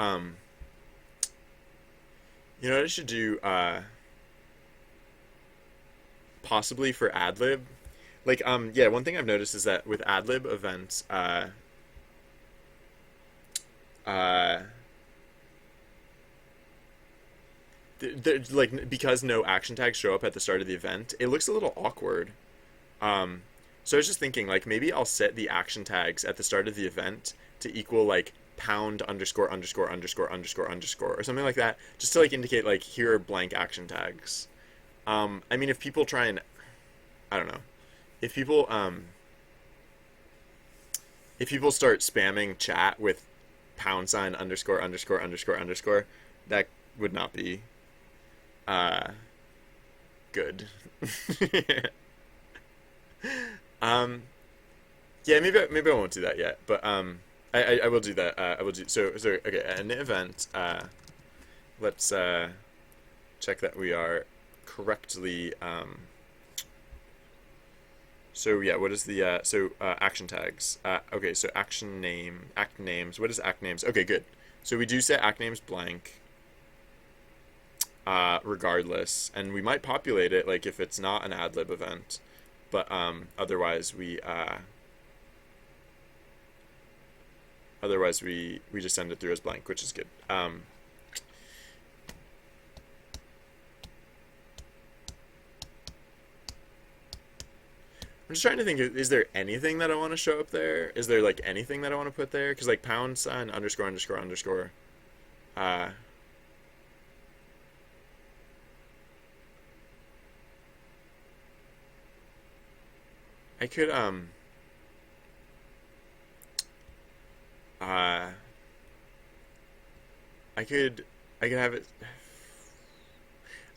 You know what I should do? Possibly for adlib. Like, yeah, one thing I've noticed is that with adlib events, uh, like because no action tags show up at the start of the event, it looks a little awkward. Um, so I was just thinking, like, maybe I'll set the action tags at the start of the event to equal like pound underscore underscore underscore underscore underscore or something like that, just to like indicate like here are blank action tags. I mean, if people try and I don't know, if people if people start spamming chat with pound sign underscore underscore underscore underscore, that would not be uh good. um yeah, maybe I won't do that yet, but I will do that. I will do so okay, an event let's check that we are correctly so yeah, what is the action tags? Okay, so act names. What is act names? Okay, good. So we do set act names blank, regardless, and we might populate it like if it's not an adlib event, but otherwise we just send it through as blank, which is good. I'm just trying to think. Is there anything that I want to show up there? Is there like anything that I want to put there? Because like pound sign underscore underscore underscore. Uh, I could uh I could I could have it.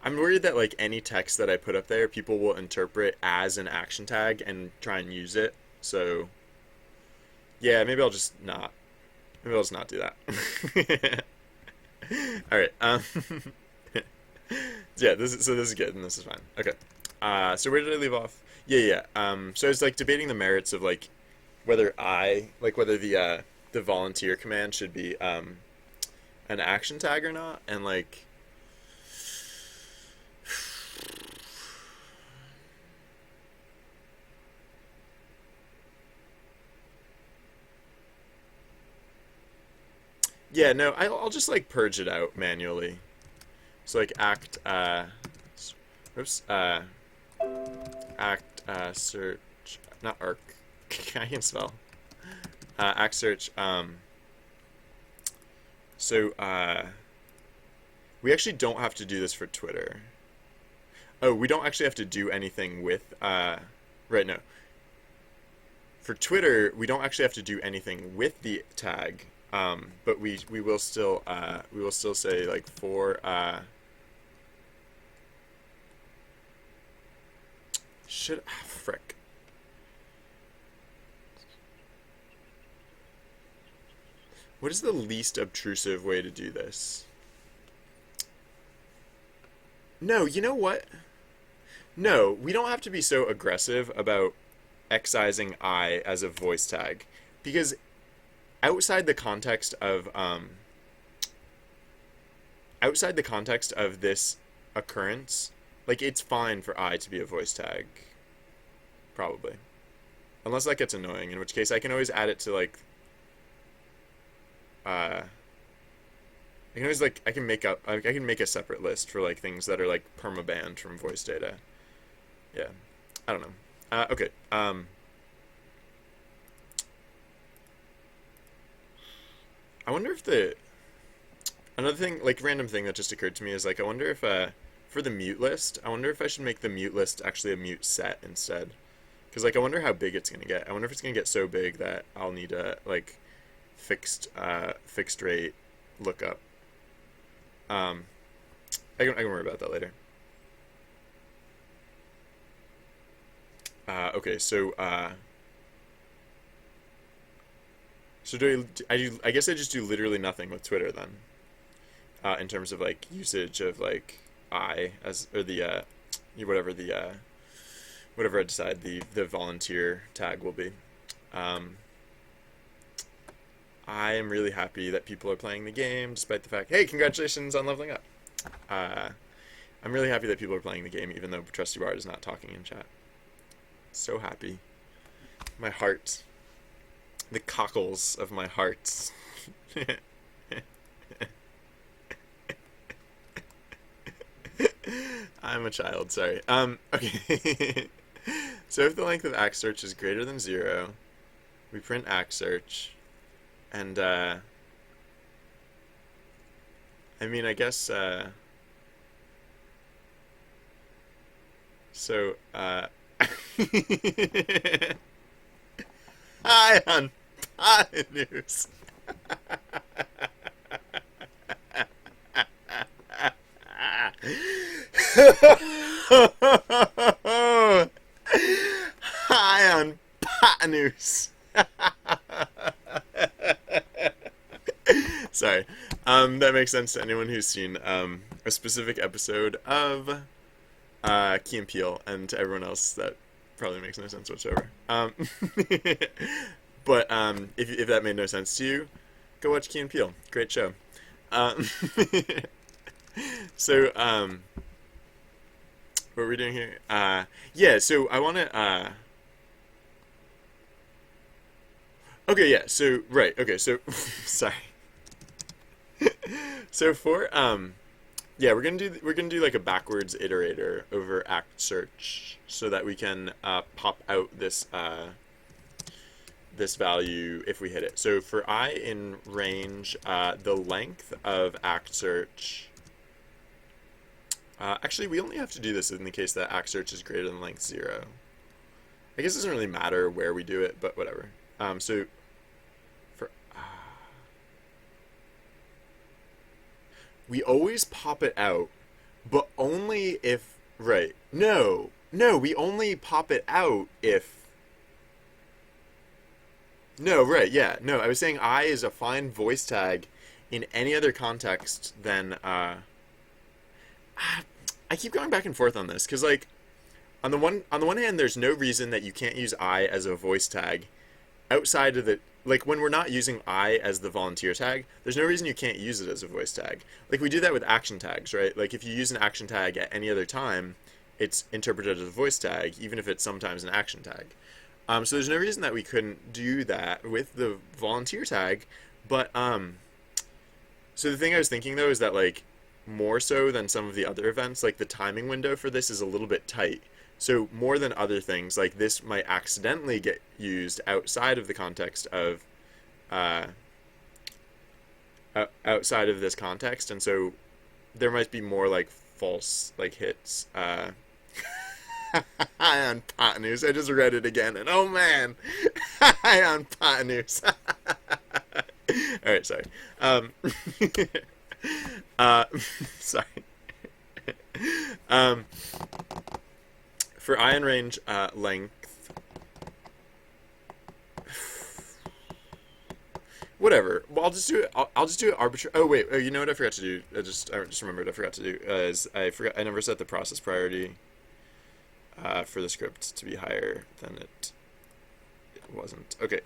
I'm worried that like any text that I put up there, people will interpret as an action tag and try and use it. So yeah, maybe I'll just not do that. All right. Yeah, this is good and this is fine. Okay. So where did I leave off? Yeah, yeah. So I was like debating the merits of like whether the the volunteer command should be an action tag or not, and like yeah, no, I'll just like purge it out manually. So like act oops act search, not arc. I can spell. Act search. So we actually don't have to do this for Twitter. Oh, we don't actually have to do anything with right, no. For Twitter, we don't actually have to do anything with the tag. But we will still say like for frick. What is the least obtrusive way to do this? No, you know what? No, we don't have to be so aggressive about excising I as a voice tag, because outside the context of this occurrence, like it's fine for I to be a voice tag, probably, unless that gets annoying, in which case I can always add it to like I can always like I can make a separate list for like things that are like permabanned from voice data. Yeah, I don't know. Okay. I wonder if another thing, like random thing that just occurred to me is like I wonder if for the mute list, I wonder if I should make the mute list actually a mute set instead. Because like I wonder how big it's gonna get. I wonder if it's gonna get so big that I'll need a like fixed rate lookup. I can worry about that later. Okay, so I guess I just do literally nothing with Twitter then. In terms of like usage of like I as or the whatever the whatever I decide the volunteer tag will be. I am really happy that people are playing the game, despite the fact, hey, congratulations on leveling up. I'm really happy that people are playing the game, even though Trusty Bard is not talking in chat. So happy. My heart. The cockles of my heart. I'm a child, sorry. Okay. So if the length of act search is greater than 0, we print act search. And, I mean, I guess, so, hi on Pod News. Hi on Pot News. Sorry. That makes sense to anyone who's seen a specific episode of Key and Peele, and to everyone else that probably makes no sense whatsoever. But if that made no sense to you, go watch Key and Peele. Great show. So what are we doing here? Yeah, so I want to okay, yeah, so right, okay, so sorry. So for yeah, we're gonna do like a backwards iterator over act search so that we can pop out this this value if we hit it. So for I in range, the length of act search. Actually, we only have to do this in the case that act search is greater than length 0. I guess it doesn't really matter where we do it, but whatever. So for we always pop it out, but only if right. No, we only pop it out if. No, right, yeah, no. I was saying I is a fine voice tag in any other context than I keep going back and forth on this because like on the one hand there's no reason that you can't use I as a voice tag outside of the like when we're not using I as the volunteer tag, there's no reason you can't use it as a voice tag. Like we do that with action tags, right? Like if you use an action tag at any other time, it's interpreted as a voice tag, even if it's sometimes an action tag. So there's no reason that we couldn't do that with the volunteer tag. But so the thing I was thinking though is that like more so than some of the other events, like the timing window for this is a little bit tight. So more than other things, like this might accidentally get used outside of the context of uh, outside of this context, and so there might be more like false like hits. Hi on Hypotenuse. I just read it again, and oh man, hi on Hypotenuse. All right, sorry. Um, uh, sorry. Um, for ion range length, whatever. Well, I'll just do it. I'll just do it arbitrary. Oh wait. Oh, you know what I forgot to do? I just remembered. I forgot to do. Is I forgot. I never set the process priority for the script to be higher than it wasn't. Okay.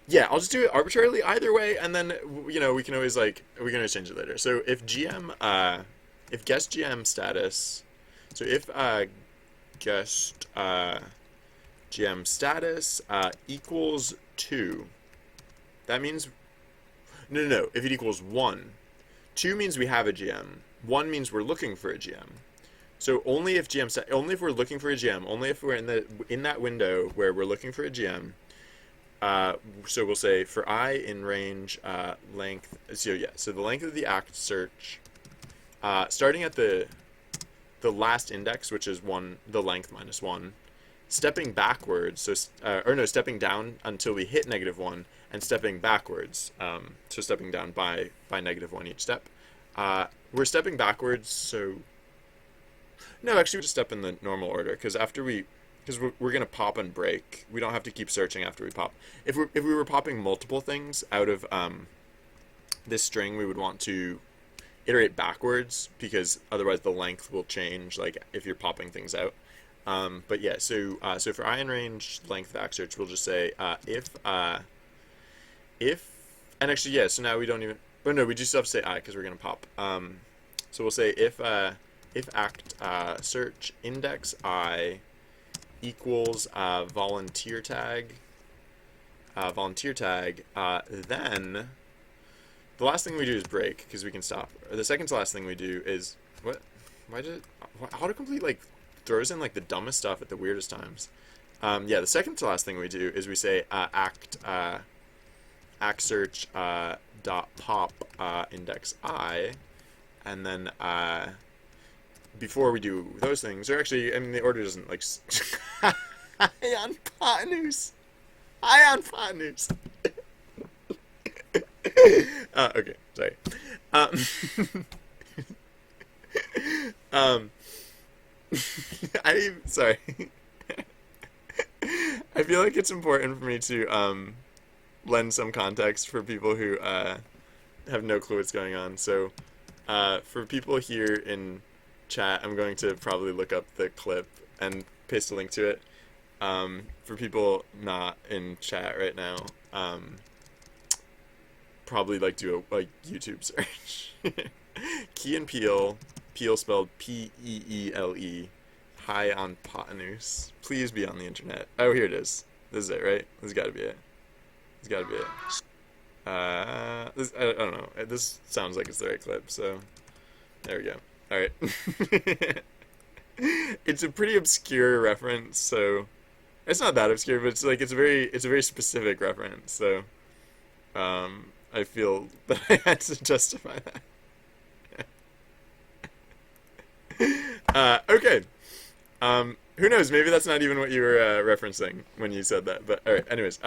Yeah, I'll just do it arbitrarily either way, and then we can always we can always change it later. So if if guest GM status, so if guest GM status equals 2, that means no. If it equals 1, 2 means we have a GM. 1 means we're looking for a GM. So only if only if we're looking for a GM, only if we're in that window where we're looking for a GM. So we'll say for I in range length. So yeah, so the length of the act search, starting at the last index, which is 1, the length minus 1, stepping backwards. So stepping down until we hit -1, and stepping backwards. So stepping down by -1 each step. We're stepping backwards. So no, actually, we just step in the normal order because we're gonna pop and break. We don't have to keep searching after we pop. If we were popping multiple things out of this string, we would want to iterate backwards because otherwise the length will change. Like if you're popping things out. But yeah, so for ion range length of act search, we'll just say if and actually yeah. So now we don't even. Oh no, we just have to say I because we're gonna pop. So we'll say if act search index I equals volunteer tag, then the last thing we do is break because we can stop. Or the second to last thing we do is what? Why did autocomplete like throws in like the dumbest stuff at the weirdest times? Yeah, the second to last thing we do is we say act search dot pop index I, and then before we do those things, or actually, I mean, the order doesn't like. Ion Hypotenuse. Ion Hypotenuse. Okay, sorry. Um, sorry. I feel like it's important for me to lend some context for people who have no clue what's going on. So, for people here in chat, I'm going to probably look up the clip and paste a link to it. For people not in chat right now, probably like do a YouTube search. Key and Peele spelled Peele, high on Hypotenuse. Please be on the internet. Oh, here it is. This is it, right? This has got to be it. This got to be it. I don't know. This sounds like it's the right clip, so there we go. All right. It's a pretty obscure reference, so it's not that obscure, but it's a very specific reference. So I feel that I had to justify that. Okay. Who knows? Maybe that's not even what you were referencing when you said that. But all right. Anyways.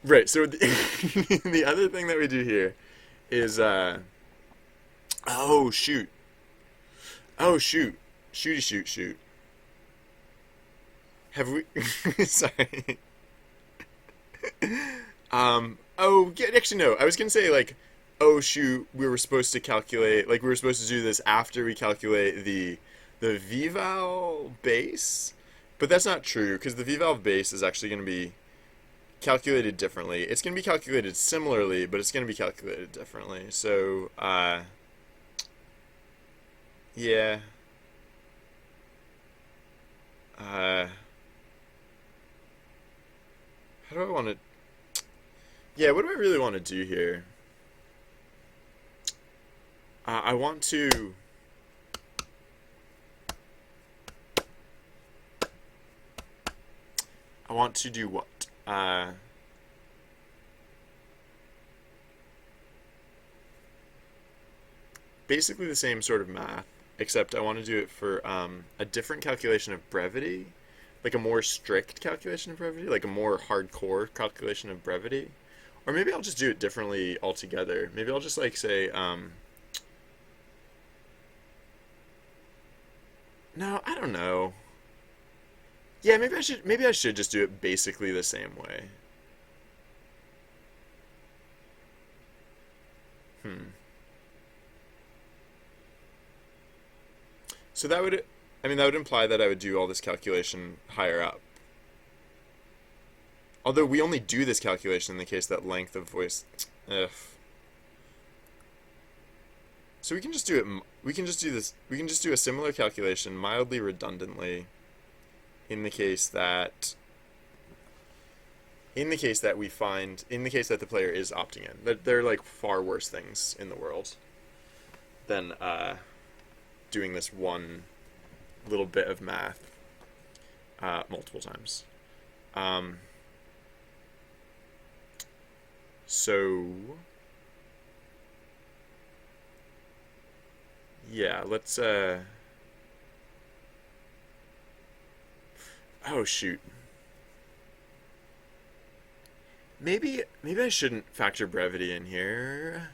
Right. So the other thing that we do here is oh shoot. Oh shoot. Shooty shoot. Have we sorry. Oh yeah, actually no. I was gonna say like, oh shoot, we were supposed to calculate we were supposed to do this after we calculate the vval base. But that's not true because the v-valve base is actually going to be calculated differently. It's going to be calculated similarly, but it's going to be calculated differently. So, yeah. Uh, how do I want to... Yeah, what do I really want to do here? I want to... I want to do what? Basically the same sort of math, except I want to do it for a different calculation of brevity, like a more strict calculation of brevity, like a more hardcore calculation of brevity. Or maybe I'll just do it differently altogether. Maybe I'll just like say, no, I don't know. Yeah, maybe I should just do it basically the same way. Hmm. So that would, I mean, that would imply that I would do all this calculation higher up. Although we only do this calculation in the case that length of voice. Ugh. So we can just do it. We can just do this. We can just do a similar calculation mildly redundantly in the case that we find in the case that the player is opting in. That there are like far worse things in the world than doing this one little bit of math multiple times. Um, so yeah, let's oh shoot. Maybe I shouldn't factor brevity in here.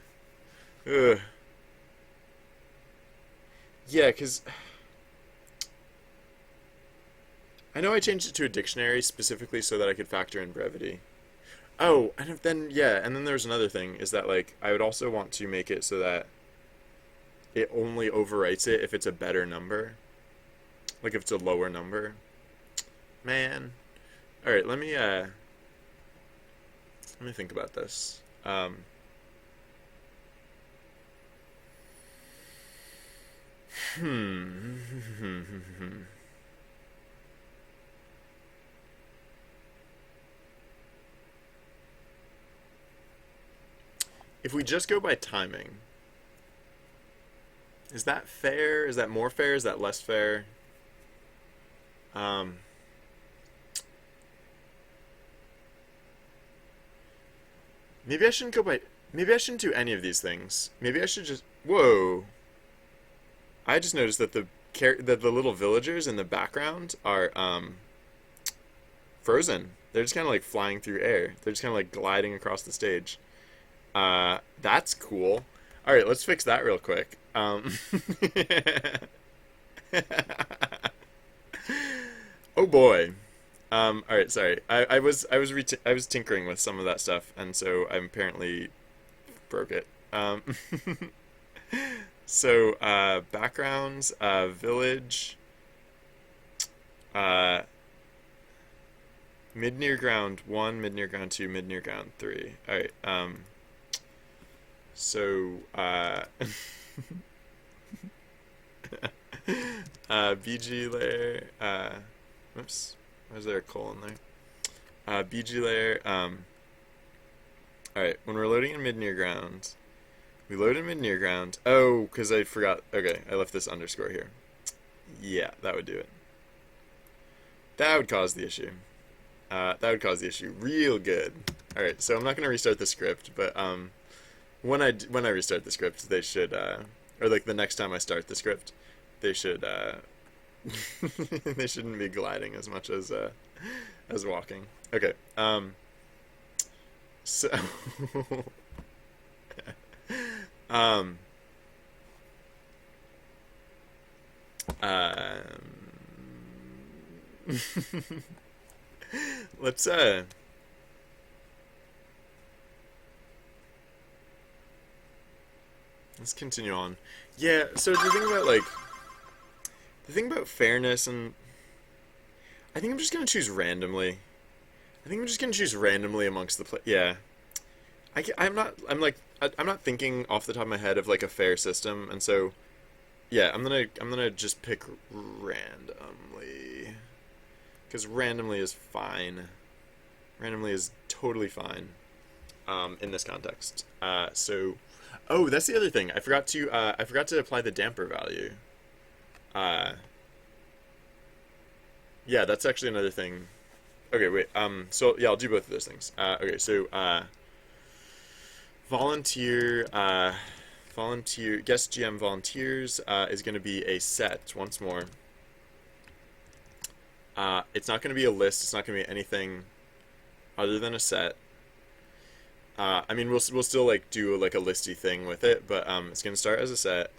Ugh. Yeah, cuz I know I changed it to a dictionary specifically so that I could factor in brevity. Oh, and then yeah, and then there's another thing is that like I would also want to make it so that it only overwrites it if it's a better number. Like if it's a lower number. Man. All right, let me think about this. Hmm. If we just go by timing, is that fair? Is that more fair? Is that less fair? Um, maybe I shouldn't go by. Maybe I shouldn't do any of these things. Maybe I should just. Whoa! I just noticed that the little villagers in the background are frozen. They're just kind of like flying through air. They're just kind of like gliding across the stage. That's cool. All right, let's fix that real quick. Oh boy. All right, sorry. I was tinkering with some of that stuff, and so I apparently broke it. So backgrounds, village, uh, mid near ground one, mid near ground two, mid near ground three. All right. So BG layer. Oops. Why is there a colon there? BG layer. All right. When we're loading in mid near ground, we load in mid near ground. Oh, because I forgot. Okay, I left this underscore here. Yeah, that would do it. That would cause the issue. That would cause the issue real good. All right, so I'm not gonna restart the script, but when I restart the script, they should or like the next time I start the script, they should they shouldn't be gliding as much as walking. Okay. So um um let's let's continue on. Yeah, so the thing about fairness and I think I'm just gonna choose randomly. I think I'm just gonna choose randomly amongst the yeah. I'm not. I'm not thinking off the top of my head of like a fair system, and so yeah, I'm gonna just pick randomly because randomly is fine. Randomly is totally fine in this context. Oh, that's the other thing. I forgot to apply the damper value. Uh, yeah, that's actually another thing. Okay, wait. So yeah, I'll do both of those things. Okay, so volunteer, volunteer guest GM volunteers is going to be a set once more. It's not going to be a list. It's not going to be anything other than a set. I mean, we'll still like do like a listy thing with it, but it's going to start as a set.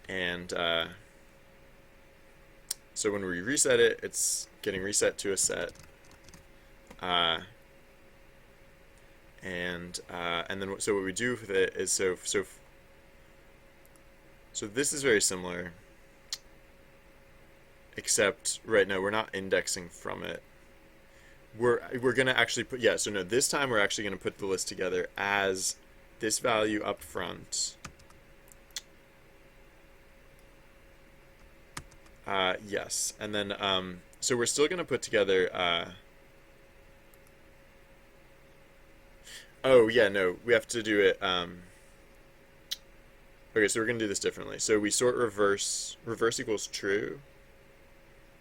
And so when we reset it, it's getting reset to a set. And then so what we do with it is so this is very similar, except right now we're not indexing from it. We're gonna actually put yeah. So no, this time we're actually gonna put the list together as this value up front. Yes, and then so we're still gonna put together. Oh yeah, no, we have to do it. Okay, so we're gonna do this differently. So we sort reverse. Reverse equals true.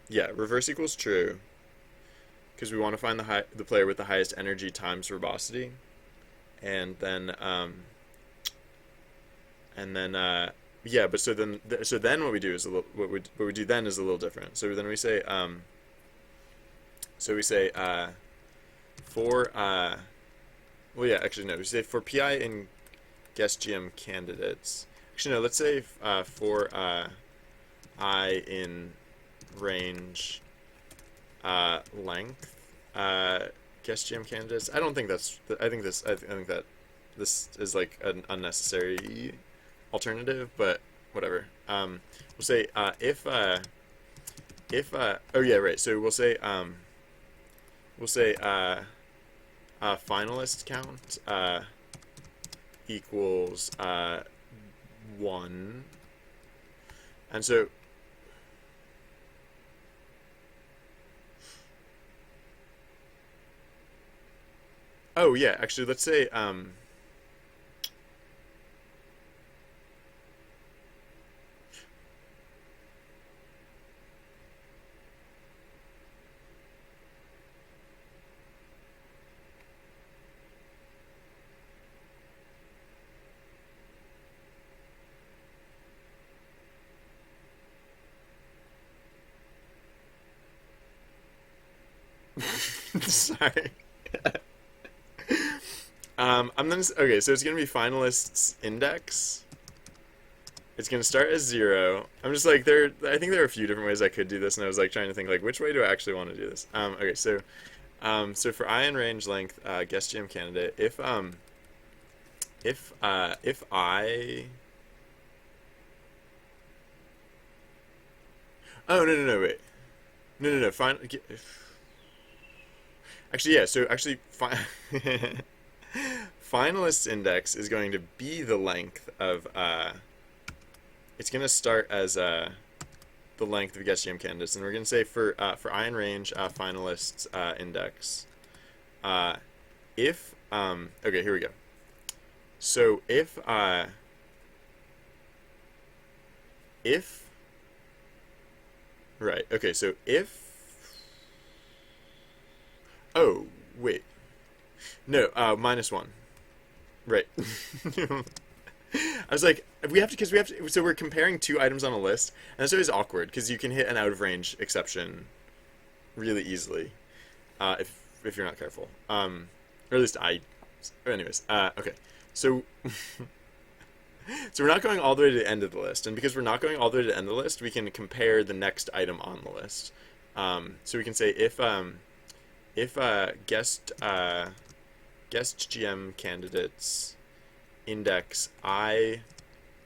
Yeah, reverse equals true. Because we want to find the player with the highest energy times verbosity, and then yeah. But so then what we do is a little what we do then is a little different. So then we say for well yeah actually no we say for PI and guest GM candidates. Actually no, let's say for I in range length guest GM candidates. I don't think that's. I think that this is like an unnecessary alternative, but whatever. We'll say if oh yeah right. So we'll say finalist count equals 1, and so. Oh yeah, actually, let's say sorry. I'm gonna okay, so it's gonna be finalists index. It's gonna start as 0. I'm just like there. I think there are a few different ways I could do this, and I was like trying to think like which way do I actually want to do this. Okay, so for I in range length, guest GM candidate, if I oh no wait no fine actually yeah so actually fine. Finalist index is going to be the length of it's going to start as the length of guest GM candidates, and we're going to say for I in range finalists index if okay here we go. So if right okay so if oh wait no -1 right. I was like, we have to, so we're comparing two items on a list, and that's always awkward because you can hit an out of range exception really easily, if you're not careful. Or at least I. Anyways, okay, so so we're not going all the way to the end of the list, and because we're not going all the way to the end of the list, we can compare the next item on the list. So we can say if guest GM candidates index I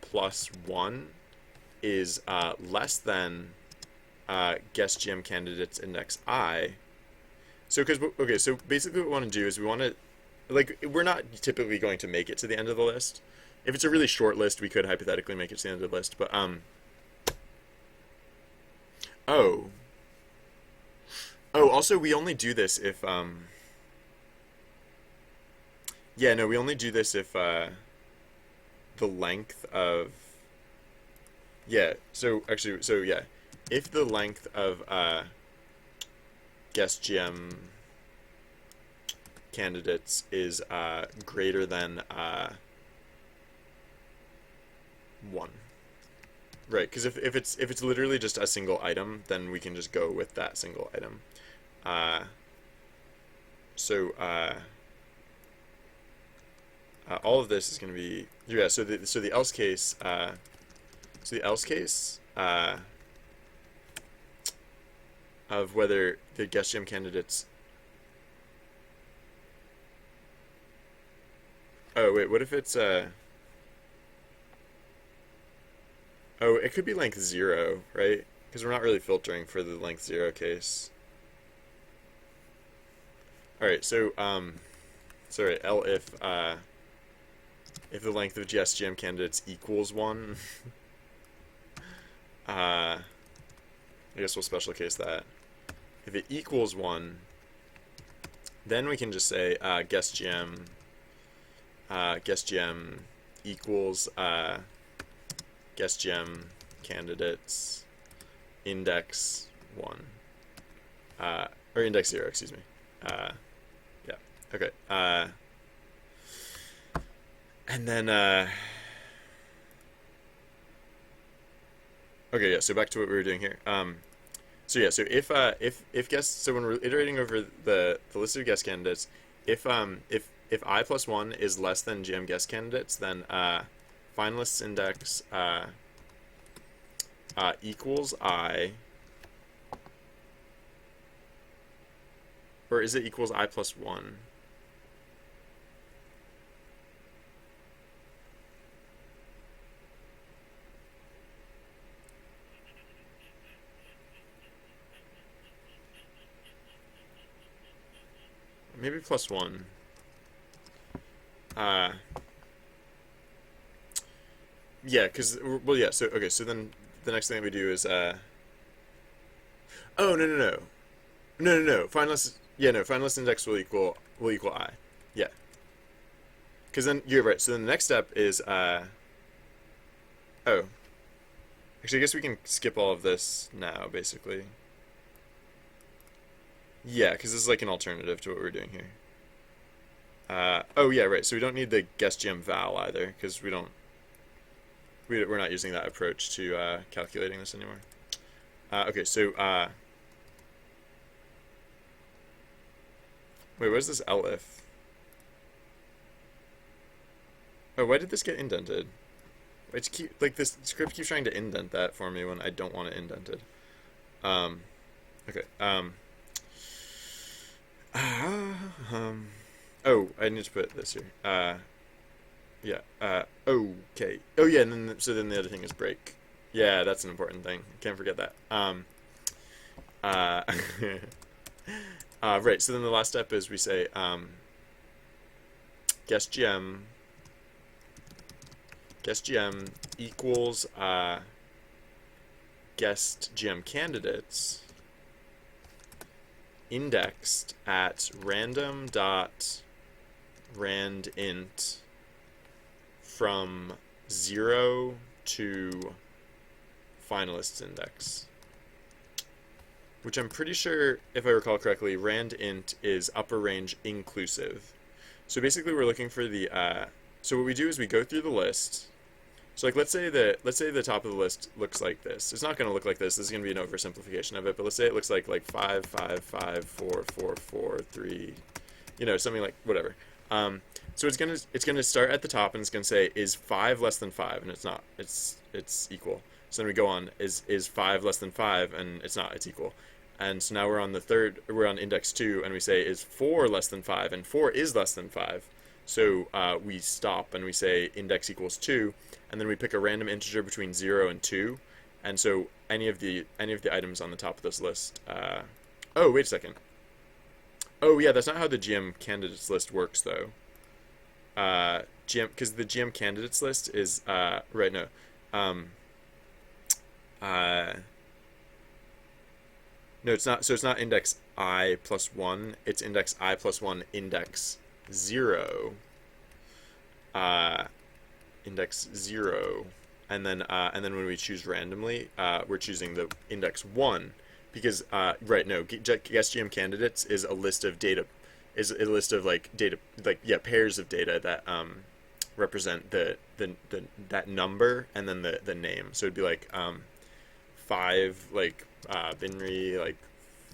plus 1 is less than guess GM candidates index I. So because okay, so basically what we want to do is we want to, like, we're not typically going to make it to the end of the list. If it's a really short list, we could hypothetically make it to the end of the list. But oh, also we only do this if yeah, no, we only do this if the length of, yeah. So actually, so yeah, if the length of guest GM candidates is greater than 1. Right, because if it's literally just a single item, then we can just go with that single item. Uh, so all of this is going to be, yeah. So the else case of whether the guest GM candidates. Oh wait, what if it's oh, it could be length 0, right? Because we're not really filtering for the length 0 case. All right, so sorry, L if the length of GSGM candidates equals 1, I guess we'll special case that. If it equals 1, then we can just say guest GM equals guest GM candidates index 1, or index 0, excuse me. Yeah, okay. And then okay, yeah. So back to what we were doing here. So yeah. So if guest, so when we're iterating over the list of guest candidates, if I plus 1 is less than GM guest candidates, then finalists index equals I, or is it equals I plus 1? Maybe plus 1. Yeah, because, well, yeah, so, okay, so then the next thing that we do is, oh, no, finalist, yeah, no, finalist index will equal I, yeah, because then, you're right, so then the next step is, oh, actually, I guess we can skip all of this now, basically. Yeah, because this is like an alternative to what we're doing here. Oh yeah, right. So we don't need the guest GM val either, because we're not using that approach to calculating this anymore. Okay, so wait, what is this elif? Oh, why did this get indented? It's keep like this script keeps trying to indent that for me when I don't want it indented. Okay. Oh, I need to put this here. Yeah. Okay. Oh, yeah. And then so then the other thing is break. Yeah, that's an important thing. Can't forget that. Uh, right. So then the last step is we say guest GM equals guest GM candidates indexed at random.randint from 0 to finalists index, which I'm pretty sure, if I recall correctly, randint is upper range inclusive. So basically we're looking for the so what we do is we go through the list. So like let's say the top of the list looks like this. It's not going to look like this. This is going to be an oversimplification of it. But let's say it looks like 5, 5, 5, 4, 4, 4, 3, something like whatever. So it's gonna start at the top and it's gonna say is 5 less than 5, and it's not. It's equal. So then we go on, is 5 less than 5, and it's not. It's equal. And so now we're on index 2, and we say is 4 less than 5, and 4 is less than 5. So we stop and we say index equals 2, and then we pick a random integer between 0 and 2, And so any of the items on the top of this list. Oh, wait a second. Oh yeah, that's not how the GM candidates list works though. GM, because the GM candidates list is right, no, um, uh, no, it's not. So it's not index I plus one. It's index I plus one, index zero, uh, index zero, and then when we choose randomly, we're choosing the index one, because right, no, guess GM candidates is a list of data, is a list of like data, like yeah, pairs of data that represent the that number and then the name. So it'd be like five like Binri, like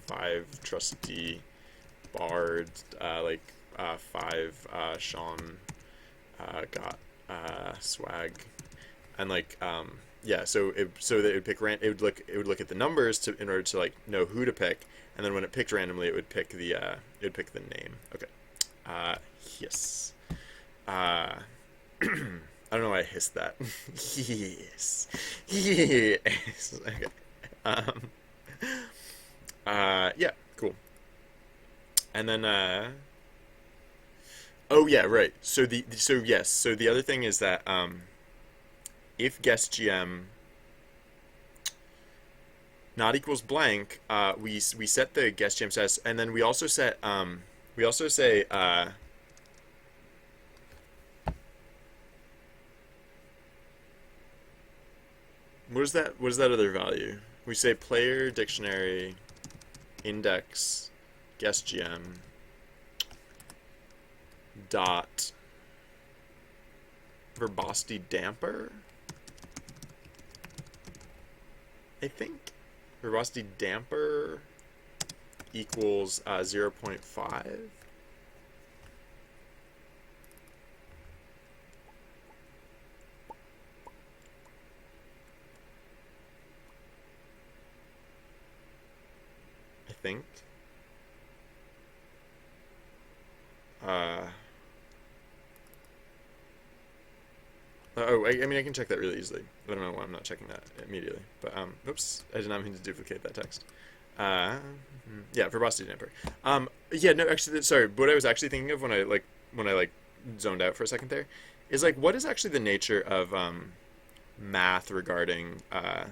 five trusty bard, like five Sean got swag, and like yeah, so that it would pick it would look at the numbers to in order to like know who to pick, and then when it picked randomly, it would pick the name. Okay. Yes. I don't know why I hissed that. Yes. Yes. Okay. Um, yeah, cool. And then, oh yeah, right. So the other thing is that, if guest GM not equals blank, we set the guest GM status, and then we also set, we also say, what is that other value? We say player dictionary index guest GM dot verbosity damper, I think. Verbosity damper equals 0.5. I think. Uh, I mean, I can check that really easily. I don't know why I'm not checking that immediately. But, oops, I did not mean to duplicate that text. Yeah, verbosity damper. Yeah, no, actually, sorry, what I was actually thinking of when I like zoned out for a second there is like, what is actually the nature of, math uh,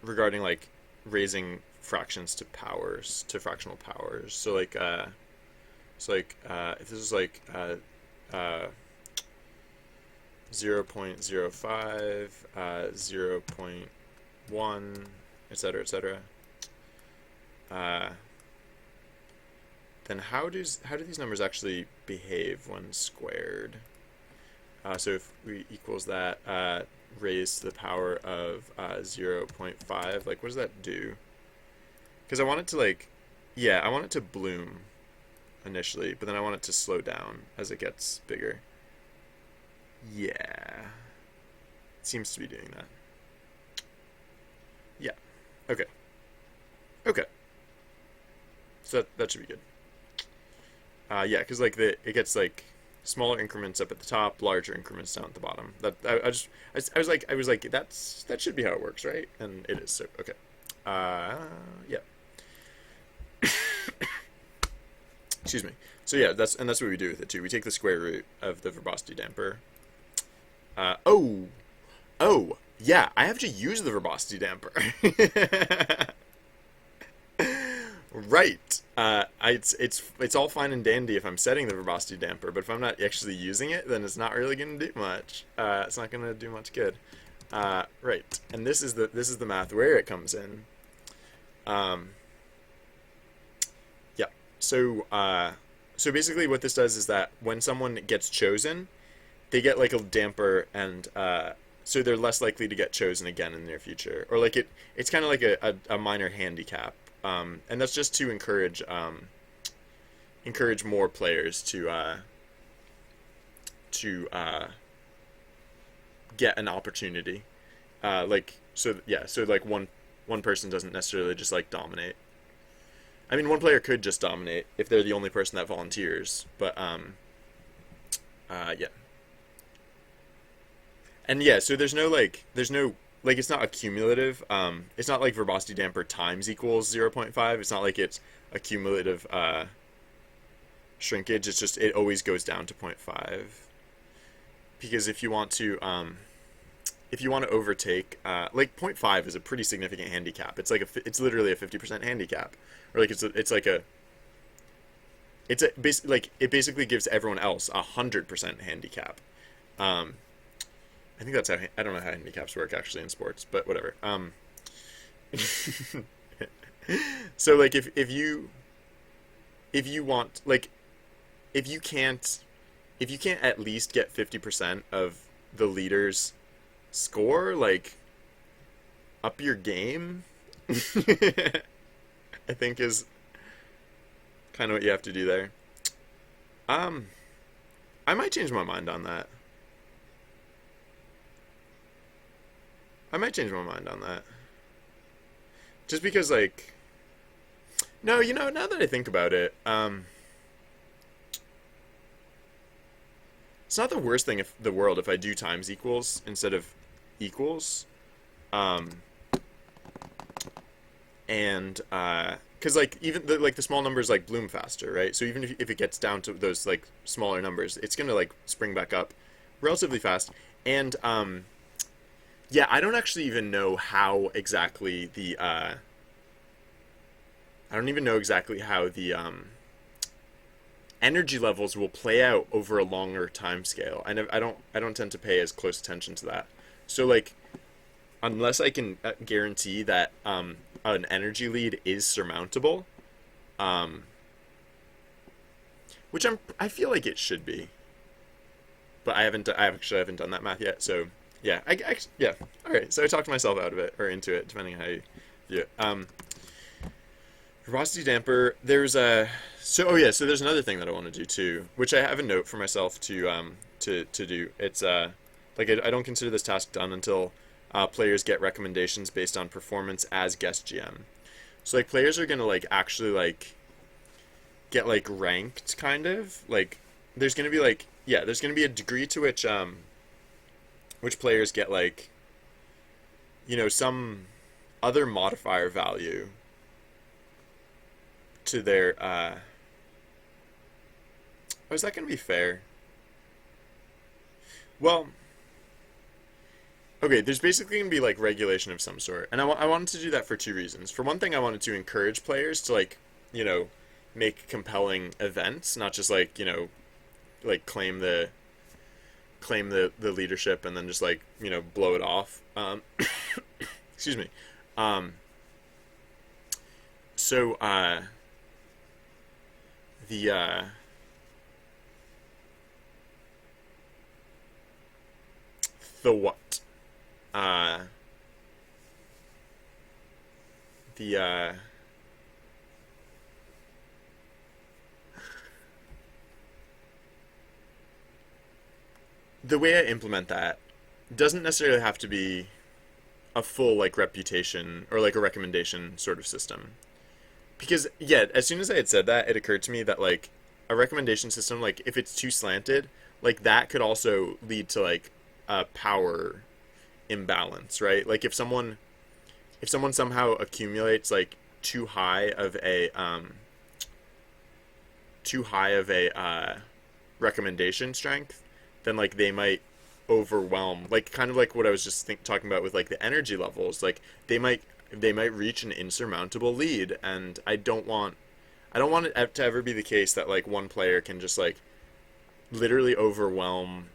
regarding like raising fractions to powers, to fractional powers. So like, if this is like, uh, 0.05, 0.1, etc., etc. Then how do these numbers actually behave when squared? So if we equals that raised to the power of 0.5, like what does that do? Because I want it to like, yeah, I want it to bloom initially, but then I want it to slow down as it gets bigger. Yeah, it seems to be doing that. Yeah. Okay. Okay. So that should be good. Yeah, because like it gets like smaller increments up at the top, larger increments down at the bottom. That I was like that should be how it works, right? And it is. So okay. Yeah. Excuse me. So yeah, that's what we do with it too. We take the square root of the verbosity damper. Oh, oh, yeah. I have to use the verbosity damper. Right. It's all fine and dandy if I'm setting the verbosity damper, but if I'm not actually using it, then it's not really going to do much. It's not going to do much good. Right. And this is the math where it comes in. Yeah. So basically, what this does is that when someone gets chosen, they get like a damper, and so they're less likely to get chosen again in the near future, or like it's kind of like a minor handicap. And that's just to encourage more players to get an opportunity. Like so yeah, so like one person doesn't necessarily just like dominate. I mean, one player could just dominate if they're the only person that volunteers, but yeah. And yeah, so there's no like it's not accumulative. It's not like verbosity damper times equals 0.5. It's not like it's a cumulative shrinkage. It's just it always goes down to zero point 0.5. Because if you want to overtake like zero point 0.5 is a pretty significant handicap. It's like it's literally a 50% handicap. Or like it's like a like it basically gives everyone else 100% handicap. Um, I think that's how I don't know how handicaps work actually in sports, but whatever. So like if you want like if you can't if you can't at least get 50% of the leader's score, like up your game, I think is kind of what you have to do there. Um, I might change my mind on that. I might change my mind on that. Just because, like, no, now that I think about it, it's not the worst thing if the world if I do times equals instead of equals. Um, and because like even the small numbers like bloom faster, right? So even if it gets down to those like smaller numbers, it's gonna like spring back up relatively fast. And yeah, I don't actually even know how exactly the I don't even know exactly how the energy levels will play out over a longer time scale. I don't tend to pay as close attention to that. So like unless I can guarantee that an energy lead is surmountable, um, which I feel like it should be, but I actually haven't done that math yet. So yeah, yeah. All right, so I talked myself out of it or into it, depending on how you view it. Velocity damper. There's a so oh yeah. So there's another thing that I want to do too, which I have a note for myself to do. It's like I don't consider this task done until players get recommendations based on performance as guest GM. So like players are gonna like actually like get like ranked kind of like there's gonna be like yeah there's gonna be a degree to which players get like some other modifier value to their oh, is that gonna be fair? Well, okay, there's basically gonna be like regulation of some sort, and I wanted to do that for two reasons. For one thing, I wanted to encourage players to like you know make compelling events, not just like like claim the leadership and then just like blow it off. Excuse me. Um, so the what uh the the way I implement that doesn't necessarily have to be a full like reputation or like a recommendation sort of system. Because yeah, as soon as I had said that, it occurred to me that like a recommendation system, like if it's too slanted, like that could also lead to like a power imbalance, right? Like if someone somehow accumulates like too high of a too high of a recommendation strength, then like they might overwhelm, like kind of like what I was just talking about with like the energy levels. Like they might reach an insurmountable lead, and I don't want it to ever be the case that like one player can just like literally overwhelm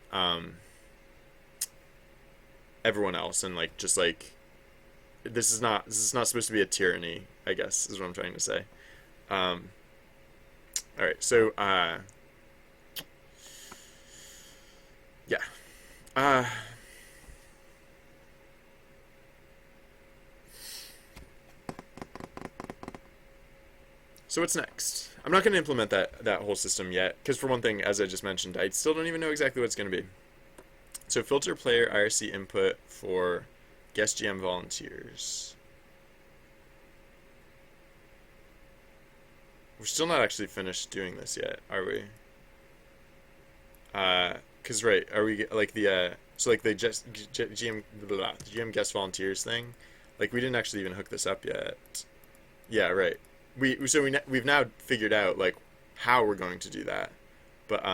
everyone else and like just like this is not supposed to be a tyranny, I guess is what I'm trying to say. Um, all right, so yeah. Uh, so what's next? I'm not going to implement that whole system yet because for one thing, as I just mentioned, I still don't even know exactly what it's going to be. So filter player IRC input for guest GM volunteers. We're still not actually finished doing this yet, are we? Cause right, are we like the So like GM guest volunteers thing, like we didn't actually even hook this up yet. Yeah, right. We've now figured out like how we're going to do that, but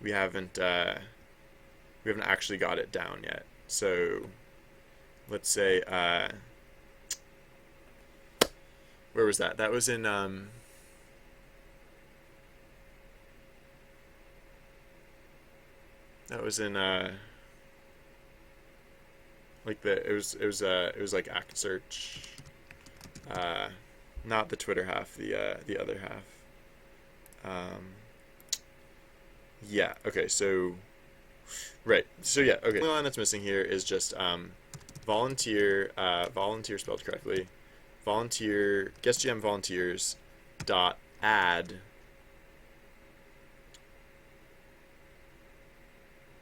we haven't we haven't actually got it down yet. So let's say where was that? That was in that was in like it was like Act Search, not the Twitter half, the other half. Yeah. Okay. So right. So yeah. Okay. The only line that's missing here is just volunteer. Volunteer spelled correctly. Volunteer guest GM volunteers dot add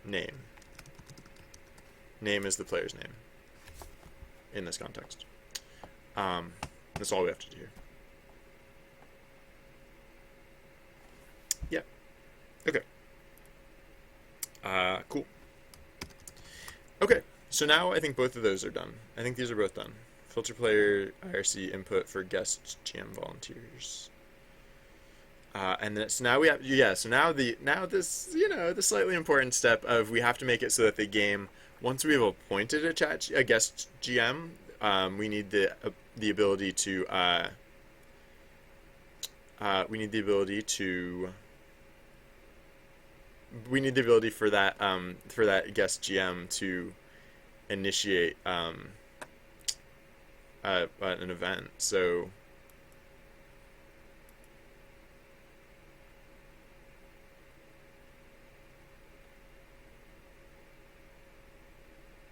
name. Name is the player's name in this context. That's all we have to do here. Yeah. Okay. Cool. Okay. So now I think both of those are done. I think these are both done. Filter player IRC input for guest GM volunteers. And then, so now we have, yeah, so now this, the slightly important step of we have to make it so that the game, once we've appointed a guest GM, we need the ability to for that guest GM to initiate an event. So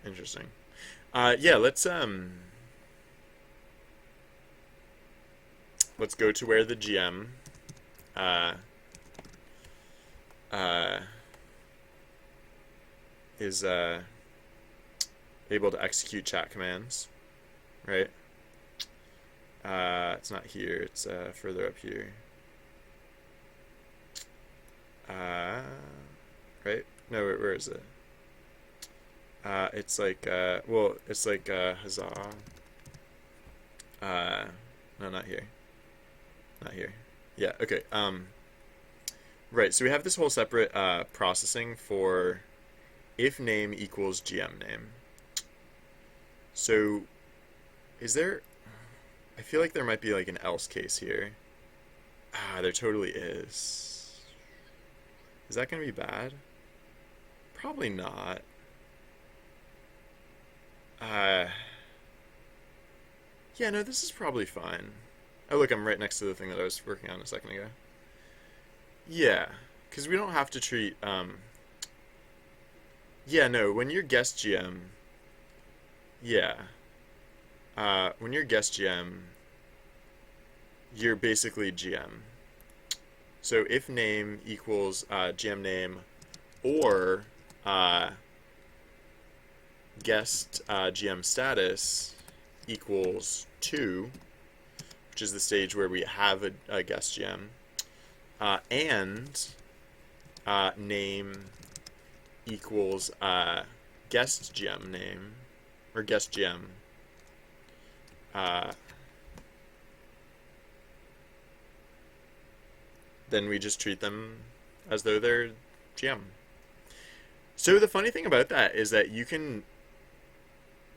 interesting. Yeah, let's go to where the GM is able to execute chat commands, right? It's not here, it's further up here. Right? No, where is it? It's like, well, it's like, huzzah. No, not here. Not here. Yeah, okay. Right, so we have this whole separate processing for if name equals GM name. So, is there... I feel like there might be like an else case here. There totally is. Is that going to be bad? Probably not. Yeah, no, this is probably fine. Oh, look, I'm right next to the thing that I was working on a second ago. Yeah, because we don't have to treat, yeah, no, when you're guest GM, yeah, when you're guest GM, you're basically GM. So if name equals GM name or guest GM status equals 2, which is the stage where we have a guest GM, and name equals guest GM name, or guest GM, then we just treat them as though they're GM. So the funny thing about that is that you can,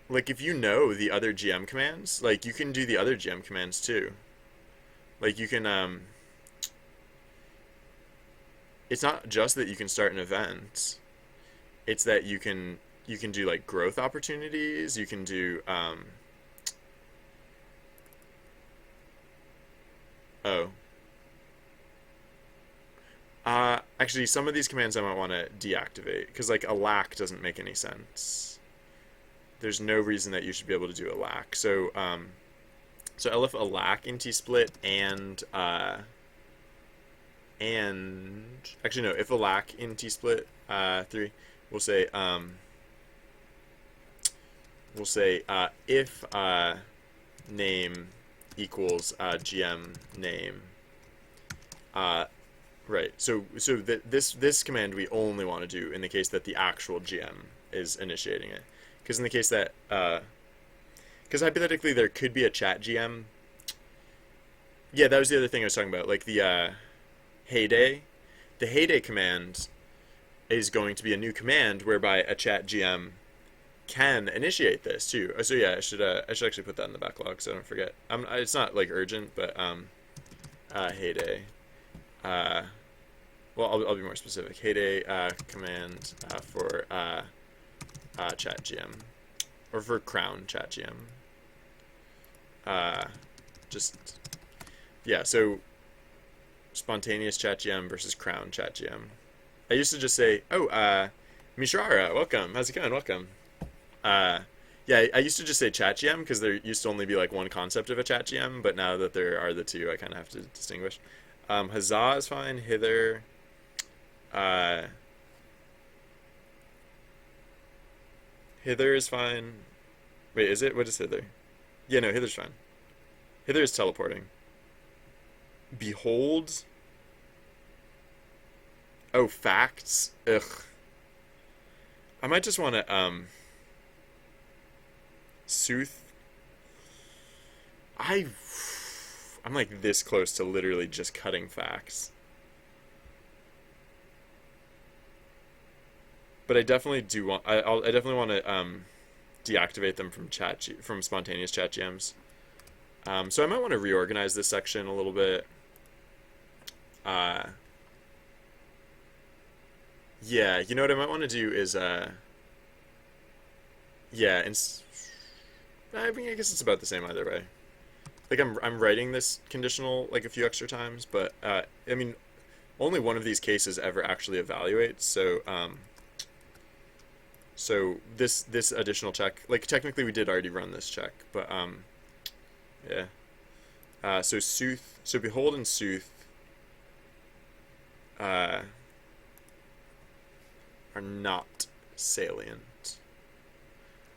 like, if you know the other GM commands, like, you can do the other GM commands too. Like, you can, it's not just that you can start an event, it's that you can do, like, growth opportunities, you can do, oh. Actually, some of these commands I might want to deactivate, because, like, a lack doesn't make any sense. There's no reason that you should be able to do a lack. So, so elif a lack in tsplit and actually no, if a lack in tsplit 3, we'll say if name equals GM name, Right. So this command we only want to do in the case that the actual GM is initiating it, because in the case that because hypothetically there could be a chat GM. Yeah, that was the other thing I was talking about, like the heyday. The heyday command is going to be a new command whereby a chat GM can initiate this too. So yeah, I should actually put that in the backlog so I don't forget. It's not like urgent, but heyday. Uh, well, I'll be more specific. Heyday command for chat GM or for crown chat GM. Just yeah. So spontaneous chat GM versus crown chat GM. I used to just say, oh, Mishara, welcome. How's it going? Welcome. Uh, yeah, I used to just say chat GM because there used to only be like one concept of a chat GM, but now that there are the two, I kind of have to distinguish. Huzzah is fine. Hither. Uh, Hither is fine. Wait, is it? What is Hither? Yeah, no, Hither's fine. Hither is teleporting. Behold. Oh, facts. Ugh. I might just want to sooth. I I'm like this close to literally just cutting facts. But I definitely do want. I definitely want to deactivate them from from spontaneous chat GMs. So I might want to reorganize this section a little bit. Uh, yeah, you know what I might want to do is yeah, and I mean I guess it's about the same either way. Like I'm writing this conditional like a few extra times, but I mean only one of these cases ever actually evaluates. So this additional check, like technically we did already run this check, but yeah. So sooth, so behold and sooth uh, are not salient.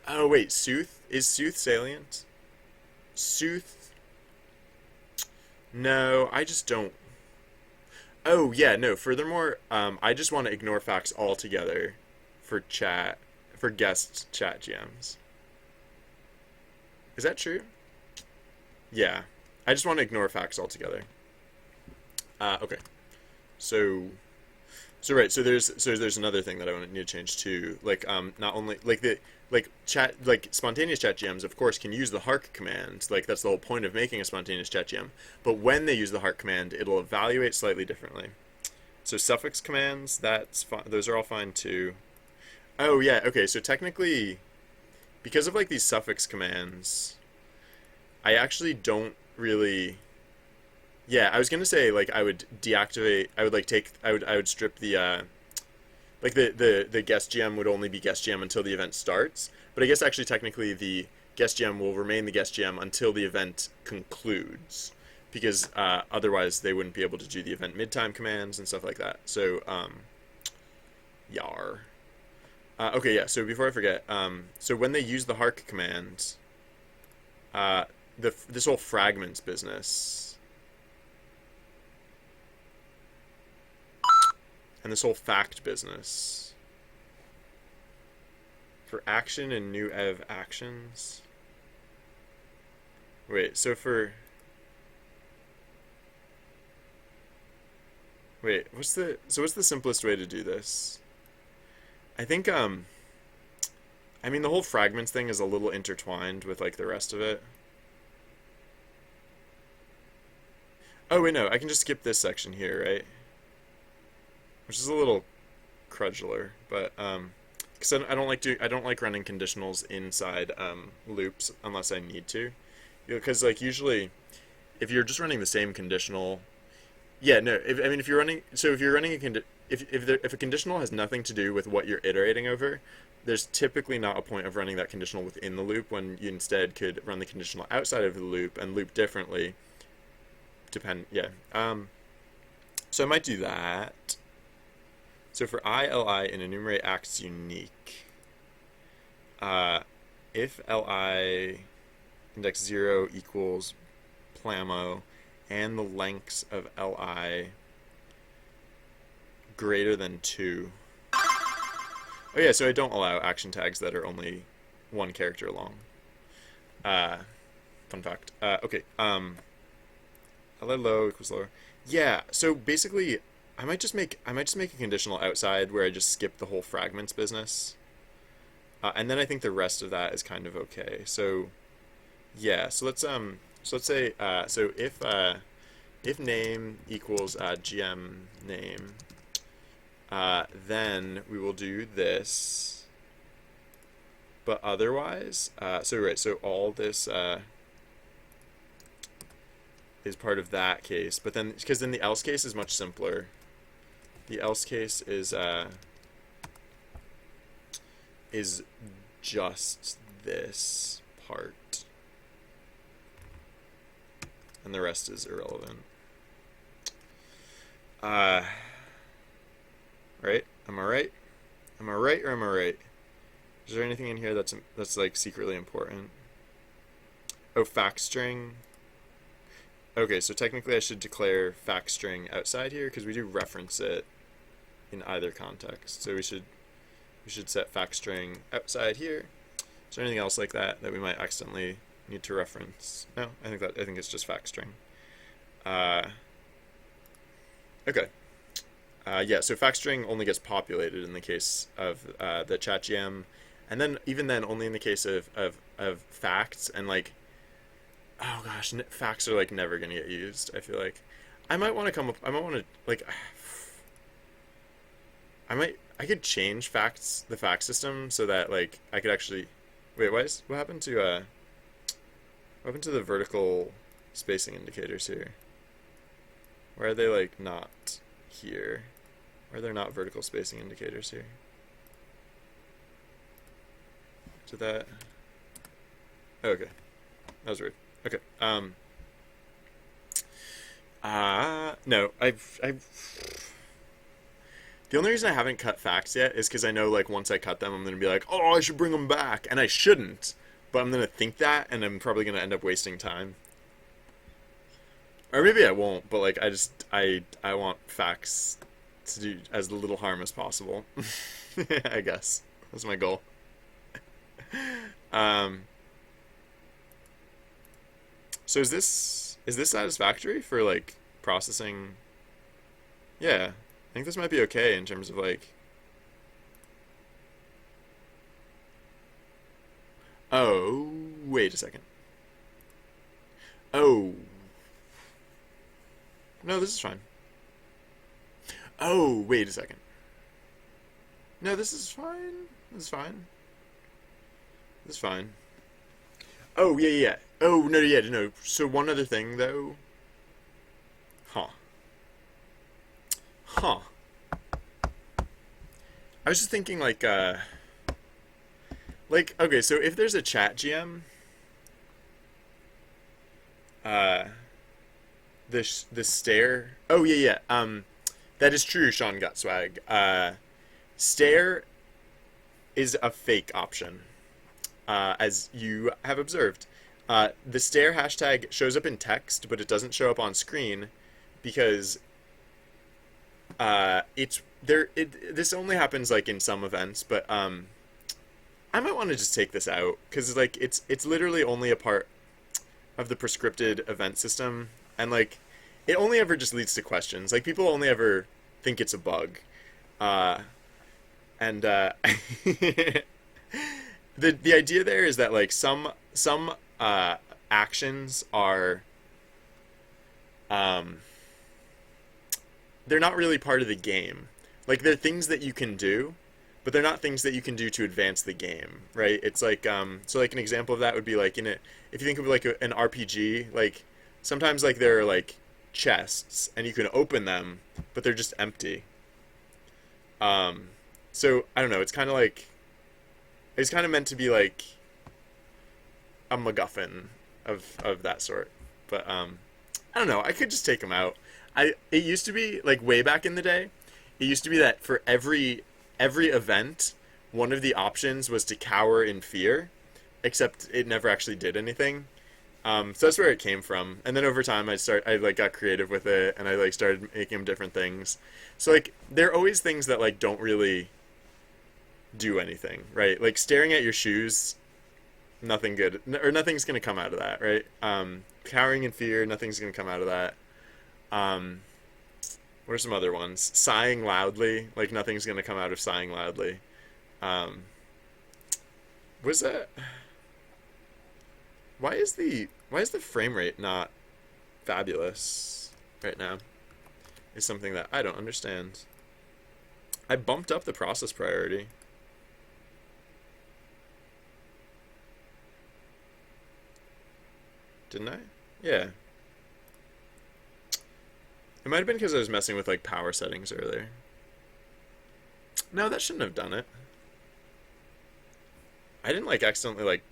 Oh wait, sooth is sooth salient? Sooth? No, I just don't. Oh yeah, no. Furthermore, I just want to ignore facts altogether for chat for guest chat GMs. Is that true? Yeah, I just want to ignore facts altogether. Okay, so right, so there's another thing that I want to need to change too. Like not only like the like chat like spontaneous chat GMs of course can use the hark command. Like that's the whole point of making a spontaneous chat GM. But when they use the hark command, it'll evaluate slightly differently. So suffix commands, that's fine. Those are all fine too. Oh yeah, okay. So technically, because of like these suffix commands, I actually don't really. Yeah, I was gonna say like I would deactivate. I would like take. I would strip the like the guest GM would only be guest GM until the event starts. But I guess actually technically the guest GM will remain the guest GM until the event concludes, because otherwise they wouldn't be able to do the event midtime commands and stuff like that. So yar. Okay, yeah. So before I forget, so when they use the hark command, uh, this whole fragments business and this whole fact business for action and new ev actions. Wait, what's the simplest way to do this? I think I mean the whole fragments thing is a little intertwined with like the rest of it. Oh wait, no, I can just skip this section here, right? Which is a little crudgeler, but because I don't like running conditionals inside loops unless I need to, because like usually if you're just running the same conditional, yeah, no, I mean if you're running, so if you're running if a conditional has nothing to do with what you're iterating over, there's typically not a point of running that conditional within the loop when you instead could run the conditional outside of the loop and loop differently. Yeah. So I might do that. So for ILI in enumerate acts unique, if LI index 0 equals plamo and the lengths of LI greater than 2. Oh yeah, so I don't allow action tags that are only 1 character long. Uh, Fun fact. Okay. Hello equals lower. Yeah. So basically, I might just make a conditional outside where I just skip the whole fragments business, and then I think the rest of that is kind of okay. So yeah. So let's say if name equals GM name, then we will do this. But otherwise, so all this is part of that case. But then, because then the else case is much simpler. The else case is just this part, and the rest is irrelevant. Right? Am I right? Am I right or am I right? Is there anything in here that's like secretly important? Oh, fact string. Okay, so technically I should declare fact string outside here because we do reference it in either context. So we should set fact string outside here. Is there anything else like that we might accidentally need to reference? No, I think it's just fact string. Okay. Yeah, so fact string only gets populated in the case of the ChatGM, and then even then only in the case of facts, and like, oh gosh, facts are like never gonna get used. I feel like I might want to like, I could change the fact system so that like I could actually, wait, what happened to the vertical spacing indicators here? Why are they like not here? Why are there not vertical spacing indicators here? Did that? Oh, okay, that was weird. Okay. No, the only reason I haven't cut facts yet is because I know like once I cut them, I'm gonna be like, oh, I should bring them back, and I shouldn't. But I'm gonna think that, and I'm probably gonna end up wasting time. Or maybe I won't, but like I want facts to do as little harm as possible. I guess that's my goal. So is this satisfactory for like processing? Yeah, I think this might be okay in terms of like. Oh, wait a second. Oh, no, this is fine. Oh, wait a second. No, this is fine. This is fine. This is fine. Oh, yeah, yeah. Oh, no, yeah, no. So one other thing, though. Huh. Huh. I was just thinking, okay, so if there's a chat GM, uh, the stare. Oh, yeah, yeah. That is true, Sean Got Swag. Stare is a fake option, as you have observed. The stare hashtag shows up in text, but it doesn't show up on screen because it's there. This only happens like in some events, but I might want to just take this out because like it's literally only a part of the prescripted event system, and like it only ever just leads to questions. Like people only ever think it's a bug, and the idea there is that like some actions are they're not really part of the game. Like they're things that you can do, but they're not things that you can do to advance the game, right? It's like so like an example of that would be like if you think of like an RPG, like sometimes like there are like chests and you can open them, but they're just empty. So I don't know, it's kind of meant to be like a MacGuffin of that sort. But I don't know, I could just take them out. It used to be like way back in the day, it used to be that for every event, one of the options was to cower in fear, except it never actually did anything. So that's where it came from. And then over time, I like got creative with it, and I like started making them different things. So like there are always things that like don't really do anything, right? Like staring at your shoes, nothing good, or nothing's gonna come out of that, right? Cowering in fear, nothing's gonna come out of that. Um, what are some other ones? Sighing loudly, like nothing's gonna come out of sighing loudly. Um, was that? Why is the frame rate not fabulous right now? Is something that I don't understand. I bumped up the process priority. Didn't I? Yeah. It might have been because I was messing with like power settings earlier. No, that shouldn't have done it. I didn't like accidentally like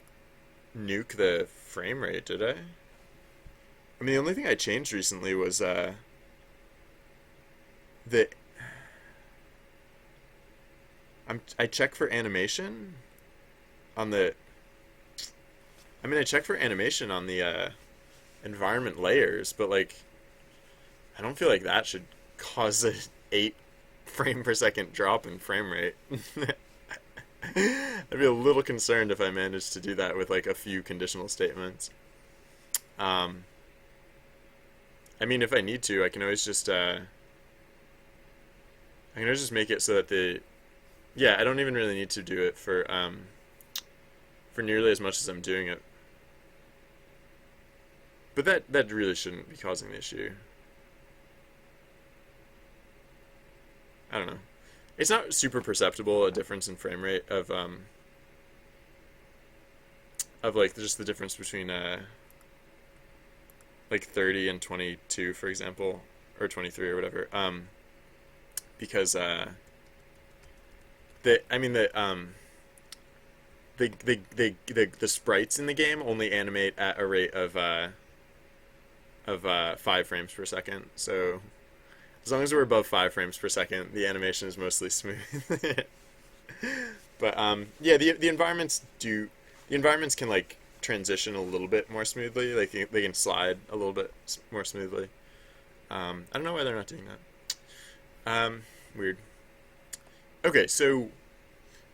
nuke the frame rate, did I? I mean, the only thing I changed recently was the I check for animation on the I check for animation on the environment layers, but like I don't feel like that should cause a 8 frame per second drop in frame rate. I'd be a little concerned if I managed to do that with like a few conditional statements. Um, if I need to, I can always just make it so that the yeah, I don't even really need to do it for nearly as much as I'm doing it. But that really shouldn't be causing the issue. I don't know. It's not super perceptible a difference in frame rate of like just the difference between like 30 and 22 for example, or 23 or whatever. Because the I mean the sprites in the game only animate at a rate of 5 frames per second. So as long as we're above 5 frames per second, the animation is mostly smooth. But yeah, the environments can like transition a little bit more smoothly. Like they can slide a little bit more smoothly. I don't know why they're not doing that. Weird. Okay, so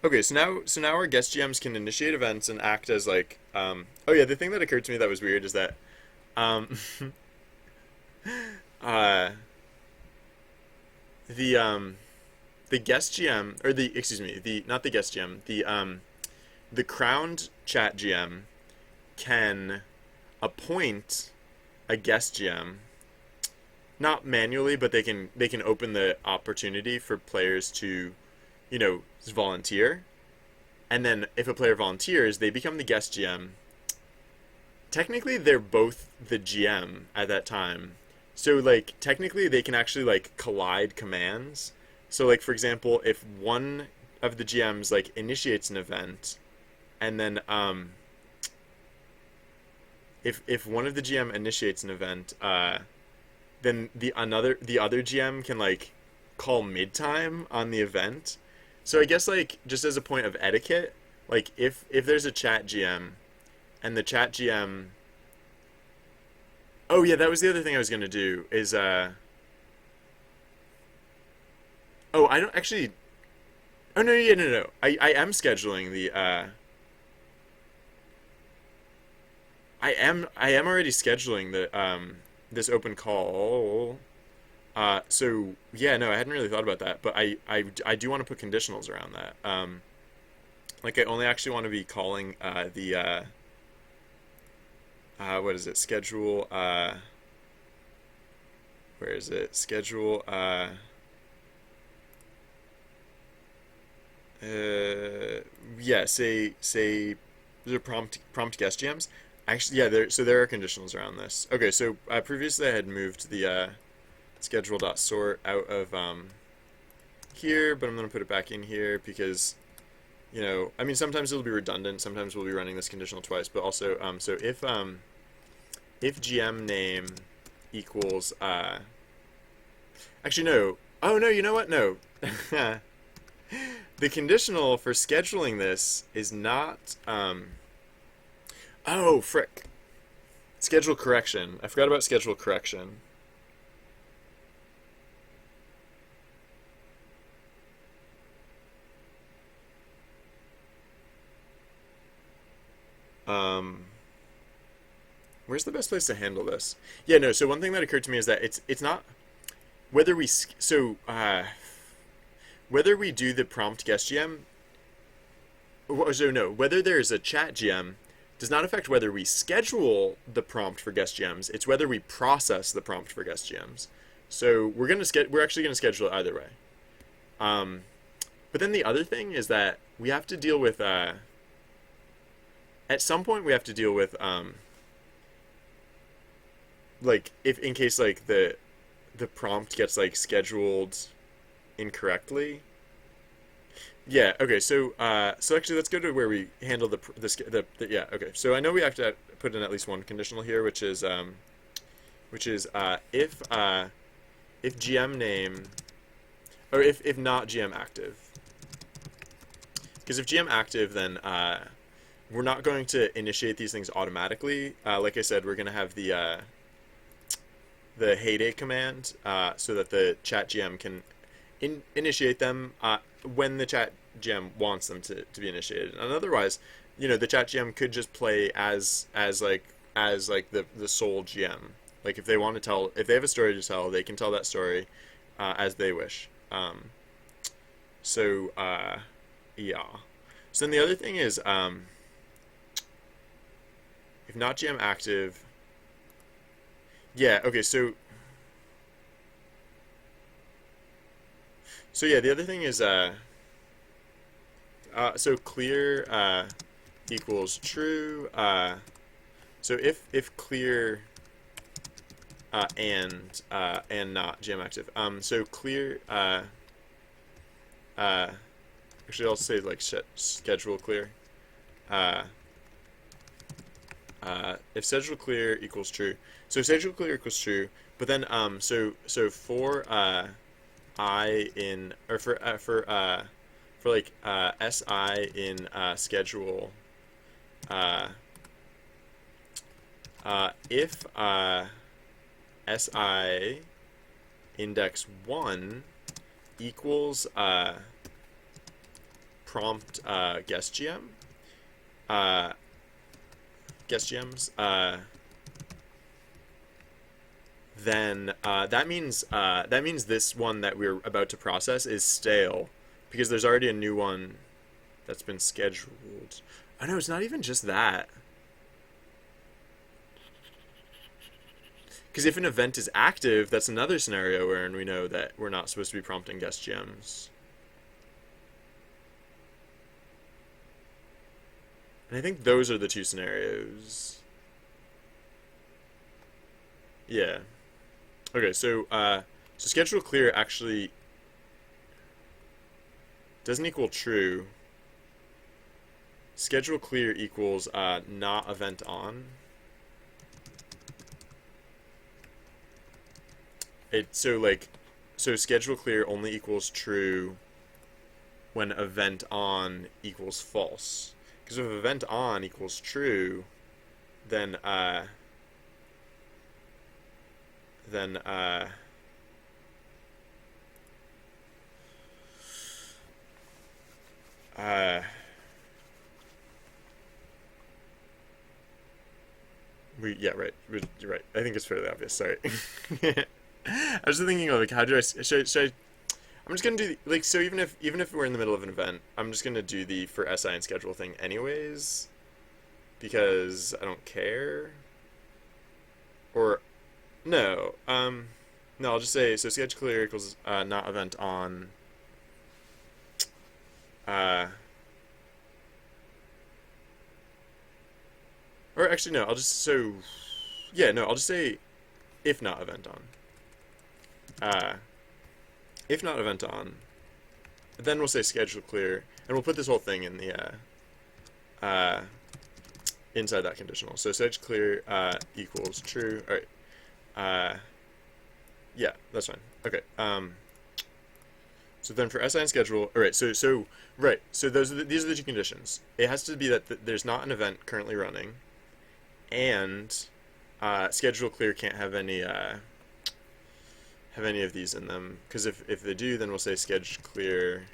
now our guest GMs can initiate events and act as like oh yeah, the thing that occurred to me that was weird is that um uh the guest GM, or the excuse me, the not the guest GM, the crowned chat GM can appoint a guest GM, not manually, but they can open the opportunity for players to, volunteer. And then if a player volunteers, they become the guest GM. Technically, they're both the GM at that time. So like technically they can actually like collide commands. So like for example, if one of the GMs like initiates an event and then if one of the GM initiates an event, then the other GM can like call mid time on the event. So I guess like just as a point of etiquette, like if there's a chat GM and the chat GM. Oh yeah, that was the other thing I was gonna do is oh, I don't actually. Oh no, yeah, no. I am scheduling the I am already scheduling the this open call. So yeah, no, I hadn't really thought about that, but I do want to put conditionals around that. Like I only actually want to be calling the what is it? Schedule where is it? Schedule yeah, say there are prompt guest GMs. Actually, yeah, there are conditionals around this. Okay, so previously I had moved the schedule.sort out of here, but I'm gonna put it back in here because sometimes it'll be redundant. Sometimes we'll be running this conditional twice, but also so if GM name equals actually no. Oh no, you know what? No. The conditional for scheduling this is not oh frick. Schedule correction. I forgot about schedule correction. Um, where's the best place to handle this? Yeah, no. So one thing that occurred to me is that it's not whether we whether we do the prompt guest GM. So no, whether there's a chat GM does not affect whether we schedule the prompt for guest GMs. It's whether we process the prompt for guest GMs. So we're actually gonna schedule it either way. Um, but then the other thing is that we have to deal with at some point we have to deal with like if in case like the prompt gets like scheduled incorrectly. Yeah. Okay. So actually, let's go to where we handle the yeah. Okay. So I know we have to put in at least one conditional here, which is if GM name or if not GM active. Because if GM active, then we're not going to initiate these things automatically. Like I said, we're going to have the heyday command so that the chat GM can initiate them when the chat GM wants them to be initiated. And otherwise, the chat GM could just play as the sole GM. Like if they want to if they have a story to tell, they can tell that story as they wish. So yeah. So then the other thing is if not GM active. Yeah. Okay. So yeah, the other thing is so clear equals true. So if clear and not GM active. So clear. Actually, I'll say like schedule clear. If schedule clear equals true. So schedule clear equals true. But then so for I in or for like SI in schedule if SI index 1 equals prompt guest GM guest GMs then that means this one that we're about to process is stale because there's already a new one that's been scheduled. Oh no, it's not even just that. Because if an event is active, that's another scenario wherein we know that we're not supposed to be prompting guest GMs. And I think those are the two scenarios. Yeah. Okay, so schedule clear actually doesn't equal true. Schedule clear equals not event on. So schedule clear only equals true when event on equals false. Because if event on equals true, then yeah, right. You're right. I think it's fairly obvious. Sorry. I was just thinking of like how do I should I I'm just gonna do like so even if we're in the middle of an event, I'm just gonna do the for SI and schedule thing anyways because I don't care. Or no, no, I'll just say so schedule clear equals not event on uh or actually no, I'll just so yeah, no, I'll just say if not event on. If not event on, then we'll say schedule clear, and we'll put this whole thing in the inside that conditional. So schedule clear equals true. All right. Yeah, that's fine. Okay. So then for SI and schedule, all right. So right. So these are the two conditions. It has to be that there's not an event currently running, and schedule clear can't have any of these in them, because if they do, then we'll say schedule clear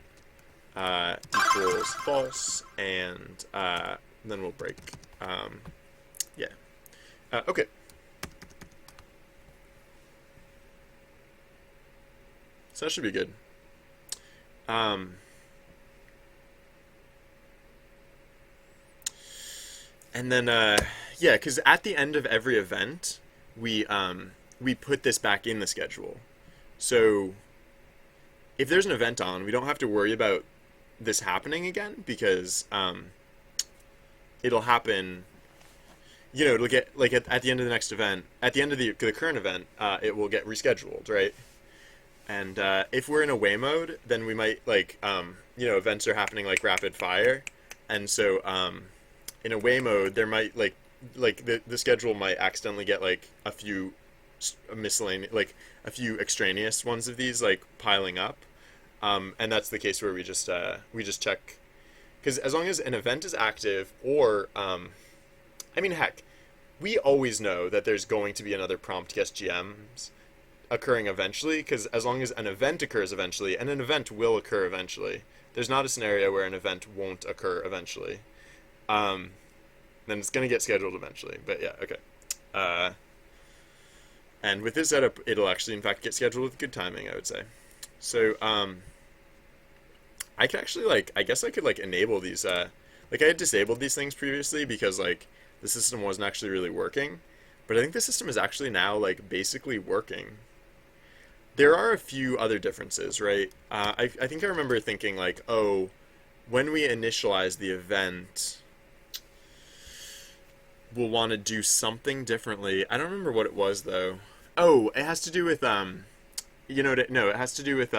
equals false, and then we'll break. Yeah. Okay. So that should be good. Um, and then yeah, because at the end of every event, we put this back in the schedule. So if there's an event on, we don't have to worry about this happening again, because it'll happen. You know, it'll get like at the end of the next event, at the end of the current event, it will get rescheduled, right? And if we're in away mode, then we might like you know, events are happening like rapid fire, and so in away mode there might like the schedule might accidentally get like a few miscellaneous, like a few extraneous ones of these like piling up, and that's the case where we just check, because as long as an event is active, or I mean, heck, we always know that there's going to be another prompt guest GMs occurring eventually, because as long as an event occurs eventually, and an event will occur eventually, there's not a scenario where an event won't occur eventually. Um, then it's going to get scheduled eventually. But yeah, okay. Uh, and with this setup, it'll actually, in fact, get scheduled with good timing, I would say. So I could actually, like, I guess I could, like, enable these, like, I had disabled these things previously because, like, the system wasn't actually really working. But I think the system is actually now, like, basically working. There are a few other differences, right? I think I remember thinking, like, oh, when we initialize the event, we'll want to do something differently. I don't remember what it was, though. Oh, it has to do with, you know, no, it has to do with,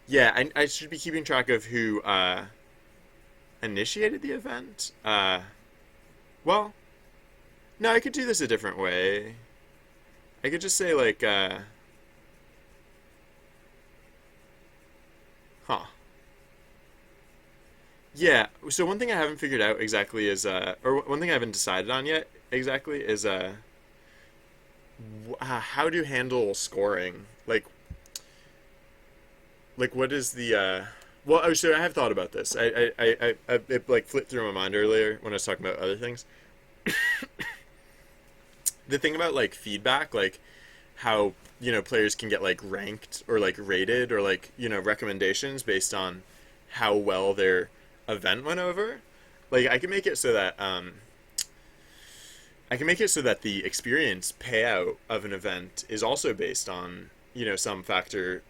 yeah, I should be keeping track of who, initiated the event. Well, no, I could do this a different way. I could just say, like, huh. Yeah, so one thing I haven't figured out exactly is, or one thing I haven't decided on yet exactly is, how to handle scoring. Like what is the, well, oh, so I have thought about this. It like flipped through my mind earlier when I was talking about other things. The thing about like feedback, like how, you know, players can get like ranked or like rated or like, you know, recommendations based on how well their event went over. Like I can make it so that I can make it so that the experience payout of an event is also based on, you know, some factor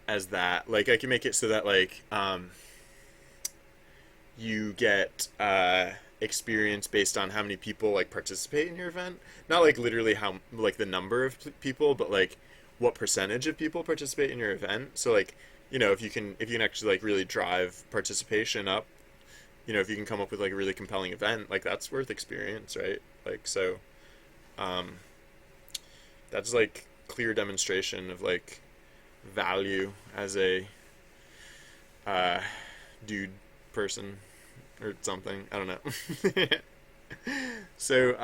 as that. Like I can make it so that like you get experience based on how many people like participate in your event. Not like literally how like the number of people, but like what percentage of people participate in your event. So like, you know, if you can actually like really drive participation up, you know, if you can come up with like a really compelling event, like that's worth experience, right? Like so um that's like clear demonstration of like value as a uh dude person or something. I don't know. So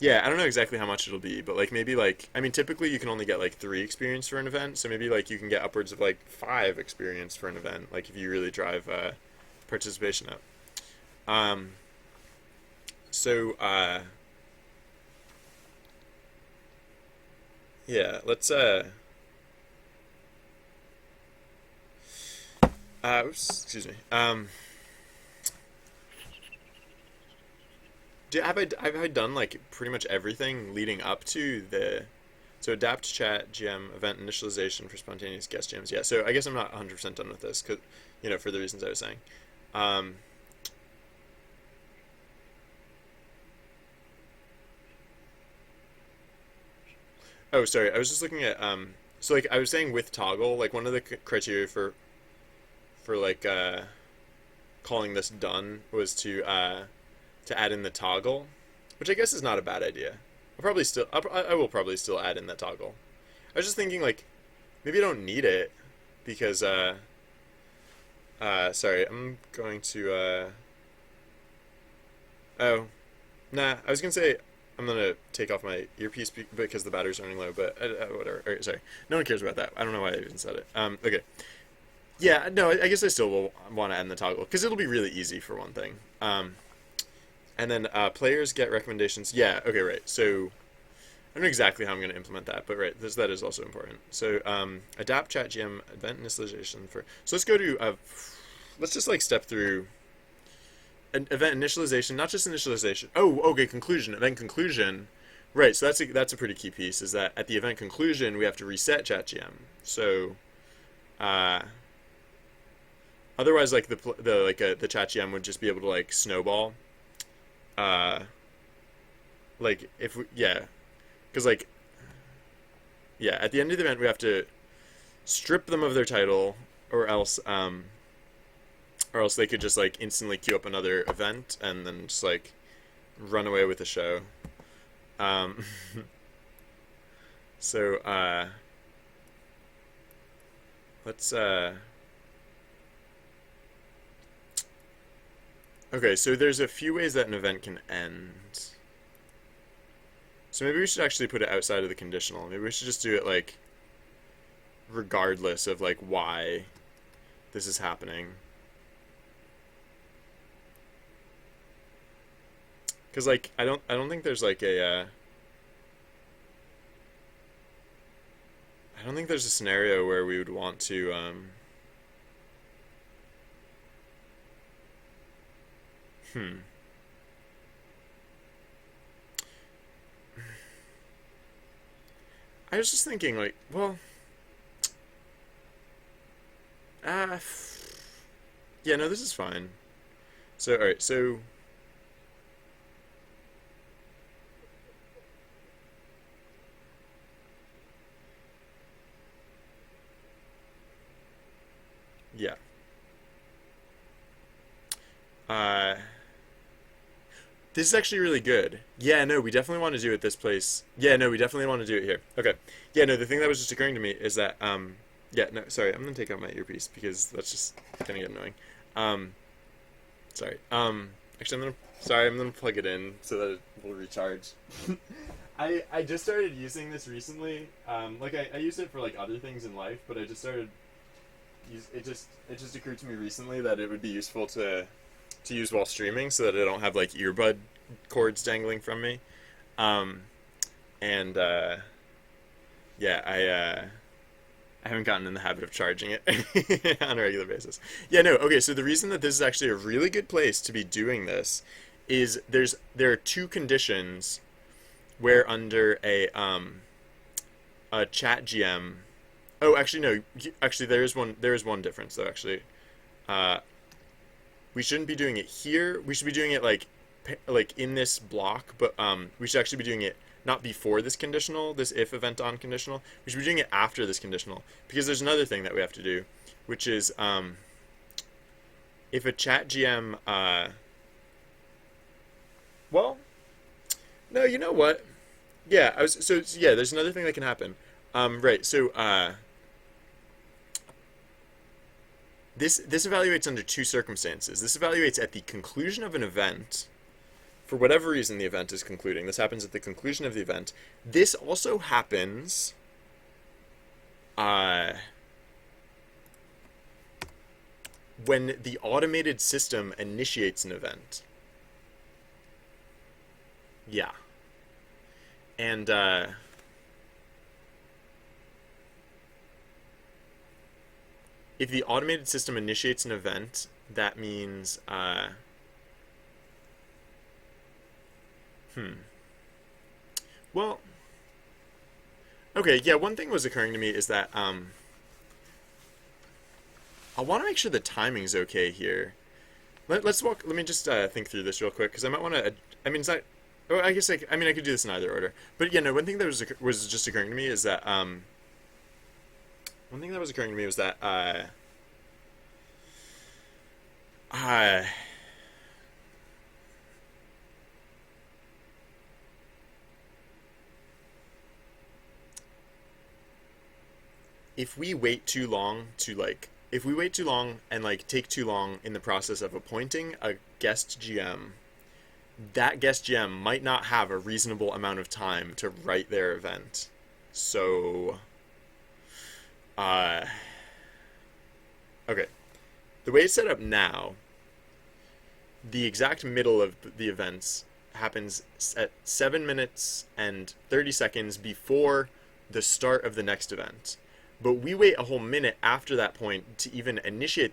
yeah, I don't know exactly how much it'll be, but like maybe like, I mean, typically you can only get like 3 experience for an event, so maybe like you can get upwards of like 5 experience for an event, like if you really drive participation up. Um, so yeah, let's oops, excuse me. Have I done like pretty much everything leading up to the, so adapt chat GM event initialization for spontaneous guest GMs? Yeah, so I guess I'm not 100% done with this because, you know, for the reasons I was saying. Um, oh, sorry, I was just looking at so like I was saying with toggle, like one of the criteria for like calling this done was to add in the toggle, which I guess is not a bad idea. I will probably still add in that toggle. I was just thinking like maybe I don't need it because sorry, I'm going to oh, Nah, I was gonna say I'm gonna take off my earpiece because the battery's running low, but whatever. Sorry, no one cares about that. I don't know why I even said it. Okay. Yeah, no, I guess I still will want to end the toggle because it'll be really easy for one thing. And then players get recommendations. Yeah, okay, right. So I don't know exactly how I'm going to implement that, but right, that is also important. So adapt ChatGM event initialization for. So let's go to. Let's just like step through an event initialization, not just initialization. Oh, okay, conclusion, event conclusion. Right, so that's a pretty key piece. Is that at the event conclusion we have to reset ChatGM. So, otherwise, like the ChatGM would just be able to like snowball. Uh, like if we, yeah, because like yeah, at the end of the event we have to strip them of their title, or else they could just like instantly queue up another event and then just like run away with the show. Um, so let's okay, so there's a few ways that an event can end. So maybe we should actually put it outside of the conditional. Maybe we should just do it like regardless of like why this is happening. Cuz like I don't think there's like a I don't think there's a scenario where we would want to hmm I was just thinking like, well, uh yeah, no, this is fine. So all right, so yeah. Uh This is actually really good. Yeah, no, we definitely want to do it this place. Yeah, no, we definitely want to do it here. Okay. Yeah, no, the thing that was just occurring to me is that yeah, no, sorry, I'm gonna take out my earpiece because that's just gonna get annoying. Um sorry. Actually I'm gonna plug it in so that it will recharge. I just started using this recently. Like I used it for like other things in life, but I just started it just occurred to me recently that it would be useful to use while streaming so that I don't have like earbud cords dangling from me. Um, and yeah, I haven't gotten in the habit of charging it on a regular basis. Yeah, no. Okay, so the reason that this is actually a really good place to be doing this is there are two conditions where under a chat GM. Oh, actually no. Actually, there is one difference though. Actually, uh, we shouldn't be doing it here. We should be doing it like in this block, but we should actually be doing it not before this conditional, this if event on conditional. We should be doing it after this conditional because there's another thing that we have to do, which is if a chat GM well, no, you know what? Yeah, I was so yeah, there's another thing that can happen. Right. So this evaluates under two circumstances. This evaluates at the conclusion of an event. For whatever reason, the event is concluding. This happens at the conclusion of the event. This also happens uh, when the automated system initiates an event. Yeah. And if the automated system initiates an event, that means hmm. Well, okay, yeah, one thing was occurring to me is that I want to make sure the timing's okay here. Let me just think through this real quick because I might want to. I mean, it's not. Oh, I guess I mean I could do this in either order. But yeah, no. One thing that was just occurring to me is that one thing that was occurring to me was that uh, if we wait too long to like if we wait too long and like take too long in the process of appointing a guest GM, that guest GM might not have a reasonable amount of time to write their event. So, uh, okay. The way it's set up now, the exact middle of the events happens at 7 minutes and 30 seconds before the start of the next event. But we wait a whole minute after that point to even initiate the